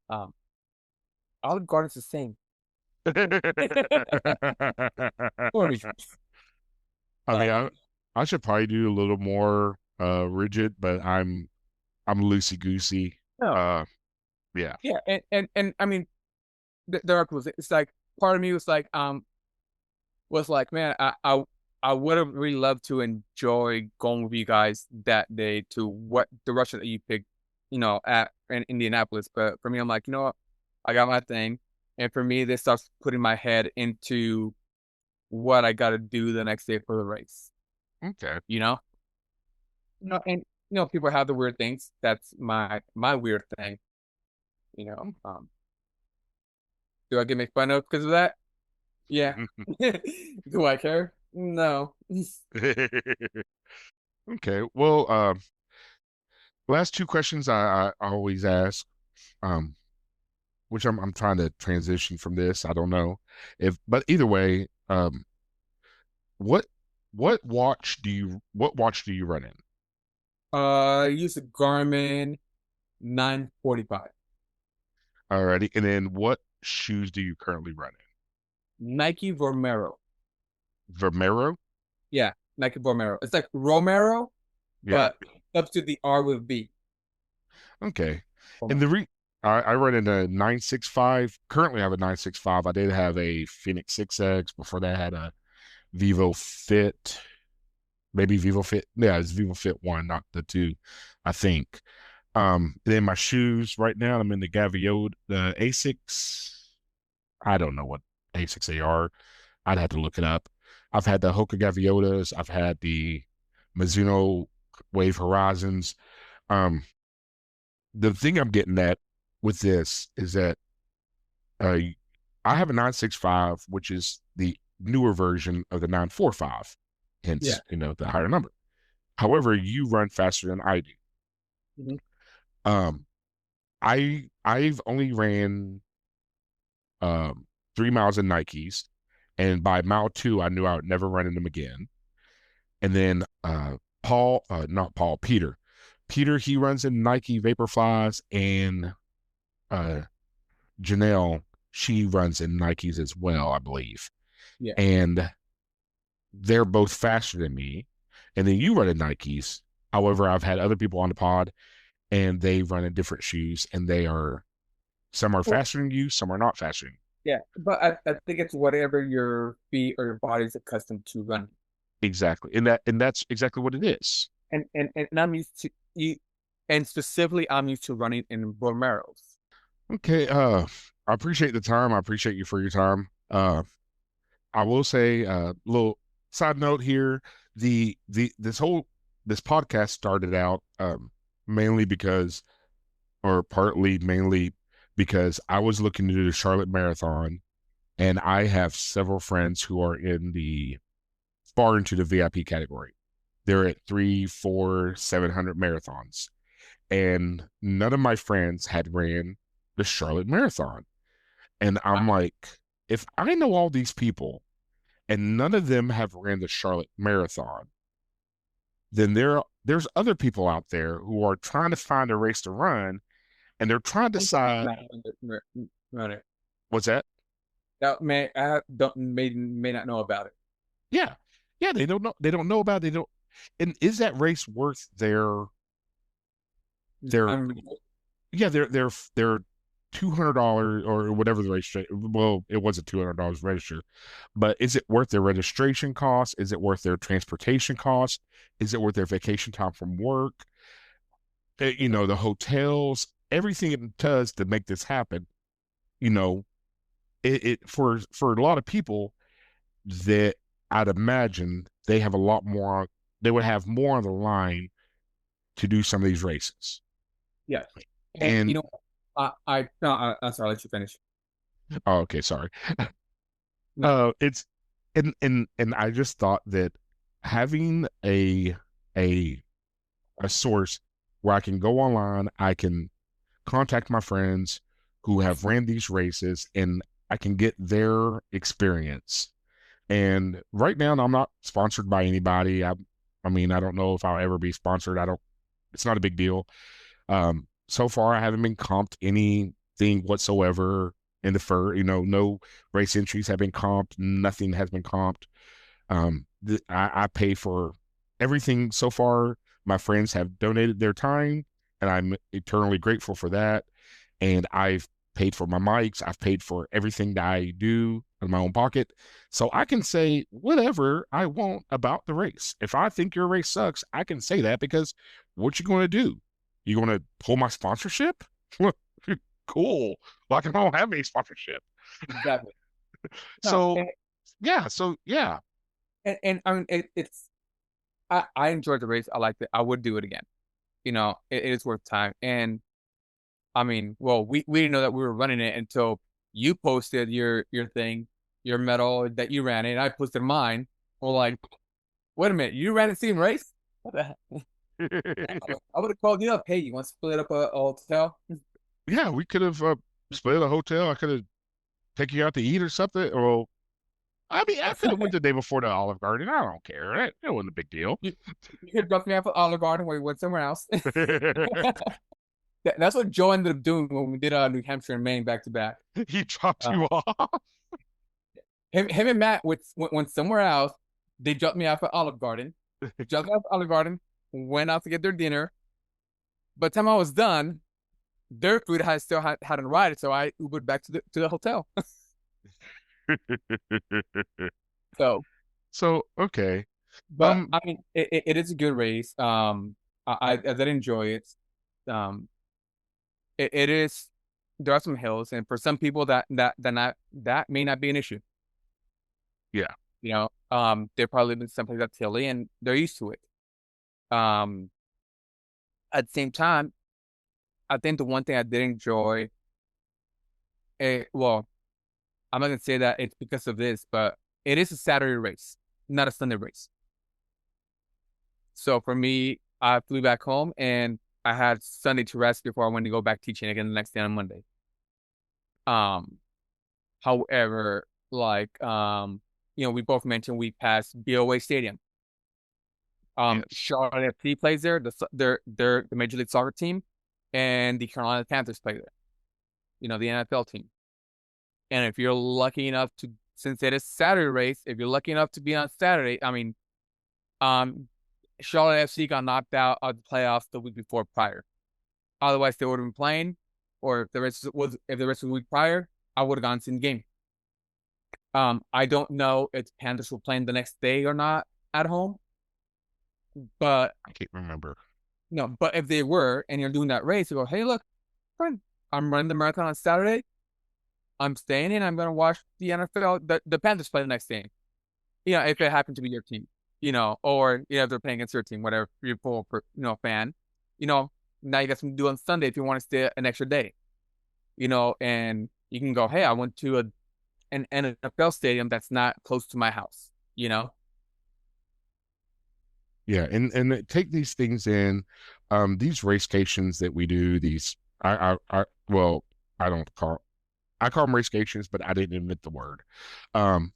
B: Olive Garden's the same. Or
A: I mean,
B: but
A: I should probably do a little more rigid, but I'm loosey goosey.
B: no,
A: Uh, yeah.
B: yeah, and I mean, there are cool. It's like part of me was like, man, I would have really loved to enjoy going with you guys that day to what the restaurant that you picked, at in Indianapolis. But for me, I'm like, you know what, I got my thing, and for me, this starts putting my head into what I got to do the next day for the race.
A: Okay.
B: You know, and people have the weird things. That's my weird thing. You know, do I get made fun of because of that? Yeah. Do I care? No.
A: Okay. Well, last two questions I always ask, um, which I'm trying to transition from this. I don't know but either way, what what watch do you run in?
B: I use a Garmin 945.
A: Alrighty, and then what shoes do you currently run
B: Nike Romero.
A: in? Vomero?
B: Yeah, Nike Romero. It's like Romero,
A: Yeah.
B: but substitute the R with B.
A: Okay. And
B: Romero.
A: the re I run in a 965. Currently I have a 965. I did have a Phoenix 6X. Before that I had a Vivo Fit. Maybe Vivo Fit. Yeah, it's Vivo Fit 1, not the 2, I think. Then my shoes right now, I'm in the Gaviota, the Asics. I don't know what Asics they are. I'd have to look it up. I've had the Hoka Gaviotas. I've had the Mizuno Wave Horizons. Um, the thing I'm getting at with this is that uh, I have a 965, which is the newer version of the 945,
B: Yeah.
A: hence, the higher number. However, you run faster than I do.
B: Mhm.
A: Um, I've only ran 3 miles in Nikes, and by mile two, I knew I would never run in them again. And then not Paul, Peter. Peter, he runs in Nike Vaporflies, and uh, Janelle, she runs in Nikes as well, I believe.
B: Yeah.
A: And they're both faster than me. And then you run in Nikes. However, I've had other people on the pod and they run in different shoes, and they are some are
B: Well,
A: faster than you, some are not faster than you.
B: yeah, but I think it's whatever your feet or your body's accustomed to running.
A: Exactly. And that's exactly what it is.
B: And I'm used to you, and specifically I'm used to running in Vomeros.
A: Okay, I appreciate the time. I appreciate you for your time. I will say little side note here, the this podcast started out mainly because or partly mainly because I was looking to do the Charlotte Marathon, and I have several friends who are in the far into the VIP category. They're at 3, 4, 700 marathons, and none of my friends had ran the Charlotte Marathon. And
B: I,
A: I'm like, if I know all these people and none of them have ran the Charlotte Marathon, then there's other people out there who are trying to find a race to run, and they're trying to decide
B: run it.
A: what's that.
B: That may I don't may not know about it.
A: Yeah, yeah, they don't know about it. They don't. And is that race worth their
B: I'm
A: yeah, they're $200 or whatever the registration. Well, it wasn't $200 register, but is it worth their registration cost? Is it worth their transportation cost? Is it worth their vacation time from work? The hotels, everything it does to make this happen. You know, it for a lot of people that I'd imagine they have a lot more. They would have more on the line to do some of these races.
B: yes. And
A: And
B: I no, I'm sorry, I'll let you finish.
A: oh, okay, sorry.
B: No,
A: It's and I just thought that having a a source where I can go online, I can contact my friends who have ran these races, and I can get their experience. And right now, I'm not sponsored by anybody. I mean, I don't know if I'll ever be sponsored. I don't. It's not a big deal. So far, I haven't been comped anything whatsoever in the fur. No race entries have been comped. Nothing has been comped. I pay for everything so far. My friends have donated their time, and I'm eternally grateful for that. And I've paid for my mics. I've paid for everything that I do in my own pocket. So I can say whatever I want about the race. If I think your race sucks, I can say that because what you going to do? You going to pull my sponsorship? Cool. Like I don't have any sponsorship.
B: exactly. No,
A: So yeah,
B: and I mean it's I enjoyed the race. I liked it. I would do it again. It is worth time. And I mean, well, we didn't know that we were running it until you posted your thing, your medal that you ran it, and I posted mine. We're like, wait a minute, you ran the same race? What the heck? I would have called you up. Hey, you want to split up a hotel?
A: yeah, we could have split a hotel. I could have taken you out to eat or something. Or I mean, I could have went the day before to Olive Garden. I don't care. That wasn't a big deal.
B: You, you could drop me off at Olive Garden where we went somewhere else. That's what Joe ended up doing when we did New Hampshire and Maine back to back.
A: He dropped
B: Uh,
A: you off.
B: him and Matt went somewhere else. They dropped me off at Olive Garden. Dropped me off at Olive Garden. Went out to get their dinner. By the time I was done, their food hadn't arrived, so I Ubered back to the hotel. So,
A: So okay.
B: but
A: Um,
B: I mean, it is a good race. I did enjoy it. Um, it is. There are some hills, and for some people that may not be an issue.
A: yeah,
B: They probably live in someplace that's hilly, and they're used to it. Um, at the same time, I think the one thing I did enjoy, well, I'm not gonna say that it's because of this, but it is a Saturday race, not a Sunday race. So for me, I flew back home and I had Sunday to rest before I went to go back teaching again the next day on Monday. Um, However, like we both mentioned we passed BOA Stadium.
A: Yes.
B: Charlotte FC plays there. They're the Major League Soccer team, and the Carolina Panthers play there. The NFL team. And if you're lucky enough to, since it is Saturday race, if you're lucky enough to be on Saturday, I mean, um, Charlotte FC got knocked out of the playoffs the week before prior. Otherwise, they would have been playing, or if the rest of the week prior, I would have gone and seen the game. I don't know if the Panthers were playing the next day or not at home, but
A: I can't remember.
B: no, but if they were, and you're doing that race, you go, hey, look, friend, I'm running the marathon on Saturday. I'm staying in. I'm going to watch the NFL, the Panthers play the next game. If it happened to be your team, or if they're playing against your team, whatever, you're full, fan, you know, now you got something to do on Sunday if you want to stay an extra day, and you can go, hey, I went to an NFL stadium that's not close to my house,
A: Yeah, and take these things in. These racecations that we do, these well, I don't call I call them racecations, but I didn't invent the word. Um,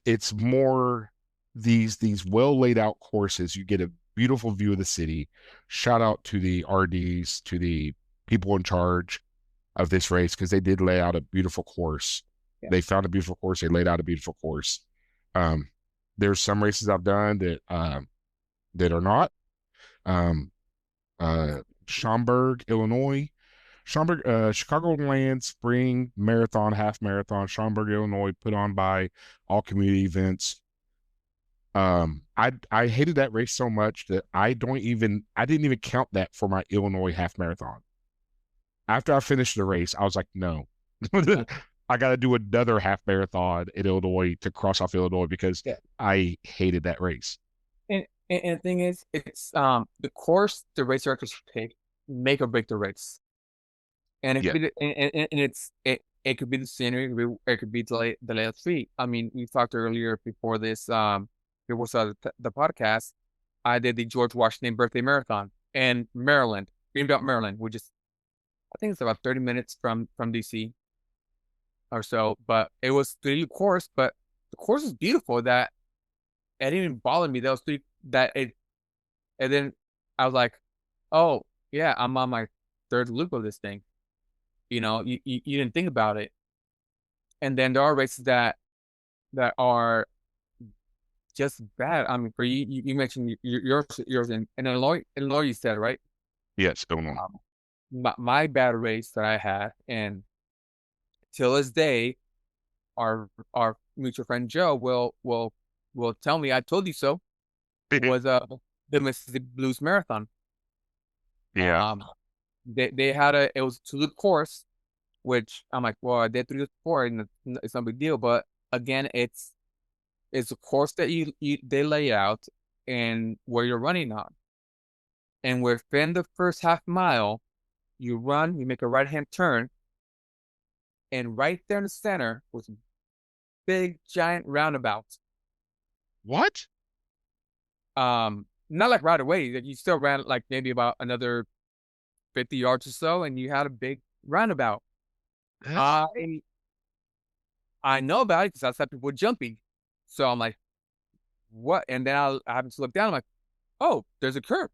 A: it's more these well laid out courses. You get a beautiful view of the city. Shout out to the RDs, to the people in charge of this race, because they did lay out a beautiful course.
B: Yeah.
A: They found a beautiful course. They laid out a beautiful course. Um, there's some races I've done that are not. Um, Schaumburg, Illinois, Schaumburg, Chicagoland Spring Marathon, Half Marathon, Schaumburg, Illinois, put on by All Community Events. I hated that race so much that I didn't even count that for my Illinois half marathon. After I finished the race, I was like, no, I got to do another half marathon in Illinois to cross off Illinois because
B: Yeah.
A: I hated that race.
B: And the thing is, it's the course the race directors pick make or break the race. And it
A: Yeah.
B: could be it could be the scenery, it could be the layout feet. I mean, we talked earlier before this before the podcast. I did the George Washington Birthday Marathon in Maryland, Greenbelt, Maryland, which is I think it's about 30 minutes from DC or so. But it was 3 course, but the course is beautiful that it didn't even bother me. That was three that it and then I was like, oh yeah, I'm on my third loop of this thing. You didn't think about it. And then there are races that are just bad. I mean, for you mentioned yours in Illinois, you said, right?
A: Yes, Illinois.
B: My bad race that I had, and till this day, our mutual friend Joe will tell me I told you so. Was the Mississippi Blues Marathon.
A: Yeah.
B: Um, they had it was a 2 loop course, which I'm like, well, I did 3 loops before, and it's no big deal. But again, it's a course that they lay out and where you're running on. And within the first half mile, you run, you make a right hand turn, and right there in the center was a big giant roundabout.
A: What?
B: Not like right away, like you still ran like maybe about another 50 yards or so, and you had a big roundabout.
A: That's
B: I know about it because I saw people jumping. So I'm like, what? And then I happen to look down. I'm like, oh, there's a curb.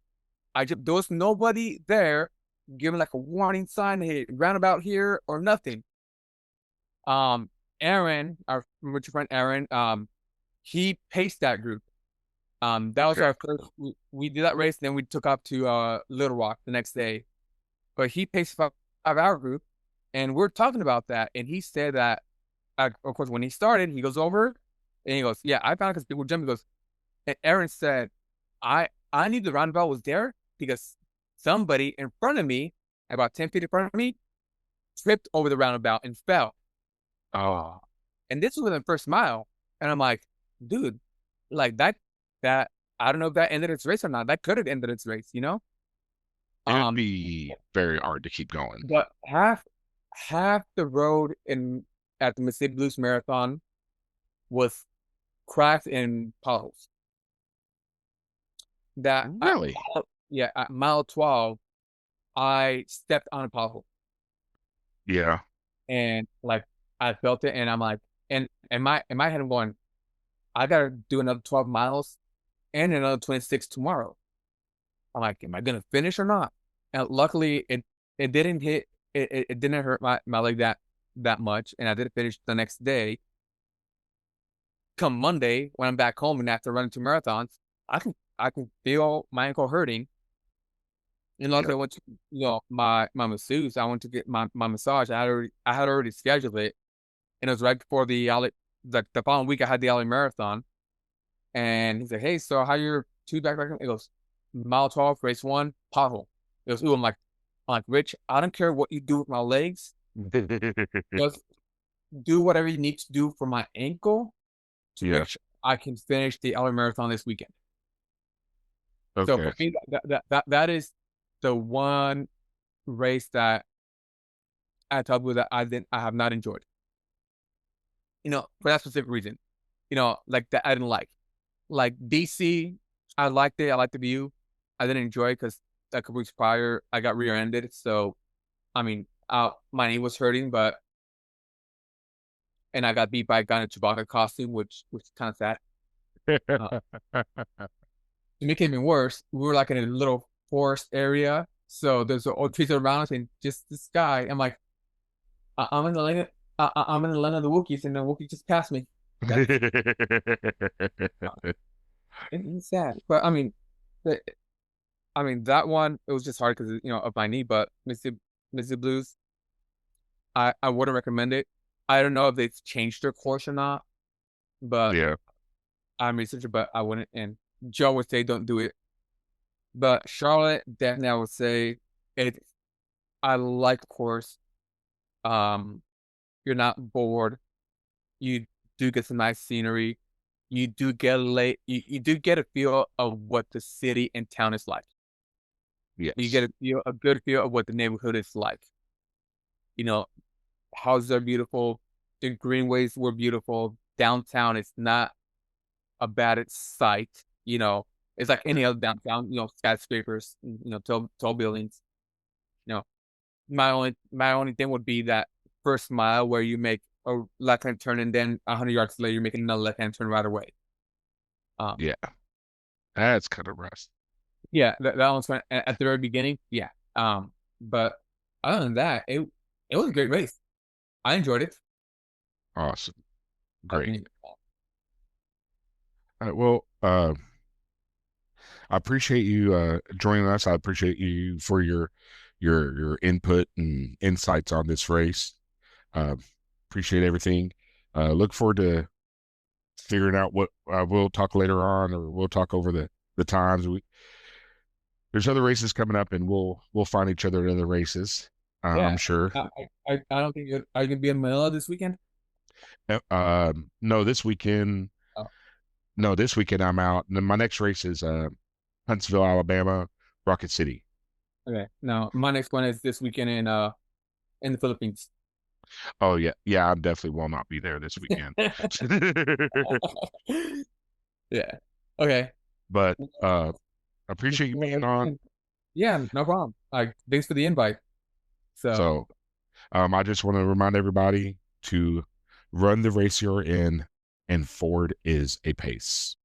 B: There was nobody there giving like a warning sign, hey, roundabout here or nothing. Aaron, our mutual friend Aaron, he paced that group. That was
A: okay.
B: our first. We did that race, and then we took off to Little Rock the next day. But he paced 5 hour group, and we're talking about that, and he said that, of course, when he started, he goes over and he goes, "Yeah, I found it because people were jumping." He goes, and Aaron said, I knew the roundabout was there because somebody in front of me, about 10 feet in front of me, tripped over the roundabout and fell.
A: Oh,
B: And this was within the first mile. And I'm like, dude, like that I don't know if that ended its race or not. That could have ended its race.
A: it'd
B: Um,
A: be very hard to keep going.
B: but half the road in at the Mississippi Blues Marathon was cracked in potholes. That
A: Really?
B: yeah, at mile 12, I stepped on a pothole
A: Yeah.
B: and like I felt it, and I'm like, and in my head I'm going, I gotta do another 12 miles and another 26 tomorrow. I'm like, am I gonna finish or not? And luckily, it didn't hit. It didn't hurt my leg that much, and I did finish the next day. Come Monday, when I'm back home and after running 2 marathons, I can feel my ankle hurting. And
A: Yeah.
B: luckily, I went to my masseuse. I went to get my massage. I had already scheduled it, and it was right before the following week. I had the LA Marathon, and he's like, "Hey, so how your two back?" He goes, "Mile 12, race one, pothole." He goes, "Ooh," I'm like, Rich, I don't care what you do with my legs. Just do whatever you need to do for my ankle to
A: Yeah.
B: make sure I can finish the LA Marathon this weekend." So
A: Okay.
B: for me, that is the one race that I tell people that I have not enjoyed. For that specific reason. Like that I didn't like. Like DC, I liked it. I liked the view. I didn't enjoy it because a couple weeks prior I got rear-ended. So I mean, my knee was hurting, but and I got beat by a guy in a Chewbacca costume, which is kind of sad. Uh, to make it even worse, we were like in a little forest area, so there's old trees around us, and just this guy. I'm like, I'm in the land. I'm in the land of the Wookiees, and the Wookiee just passed me. That's it's sad, but the, that one it was just hard because of my knee. But Mississippi Blues, I wouldn't recommend it. I don't know if they've changed their course or not, but
A: Yeah.
B: I'm researching, but I wouldn't. And Joe would say don't do it. But Charlotte, definitely, I would say it. I like the course. Um, you're not bored. You do get some nice scenery. You do get you do get a feel of what the city and town is like. You get
A: Yes.
B: a good feel of what the neighborhood is like. You know, houses are beautiful. The greenways were beautiful. Downtown is not a bad sight. It's like any other downtown. Skyscrapers. Tall buildings. You know, my only thing would be that first mile where you make a left hand turn and then 100 yards later you're making another left hand turn right away. Um,
A: Yeah. That's kind of rough.
B: yeah, that one's fun at the very beginning. Yeah. But other than that, it was a great race. I enjoyed it.
A: Awesome.
B: I
A: Great.
B: mean,
A: All right, well, I appreciate you joining us. I appreciate you for your input and insights on this race. Uh, appreciate everything. Look forward to figuring out what we'll talk later on, or we'll talk over the times. There's other races coming up, and we'll find each other at other races. I'm
B: yeah.
A: sure.
B: I don't think are you gonna be in Manila this weekend?
A: No, this weekend.
B: Oh,
A: No, this weekend I'm out. And then my next race is Huntsville, Alabama, Rocket City.
B: okay. No, my next one is this weekend in the Philippines.
A: Oh yeah, yeah, I definitely will not be there this weekend.
B: Yeah. Okay.
A: But I appreciate you being on.
B: Yeah, no problem. Like, thanks for the invite. So,
A: So I just want to remind everybody to run the race you're in, and forward is a pace.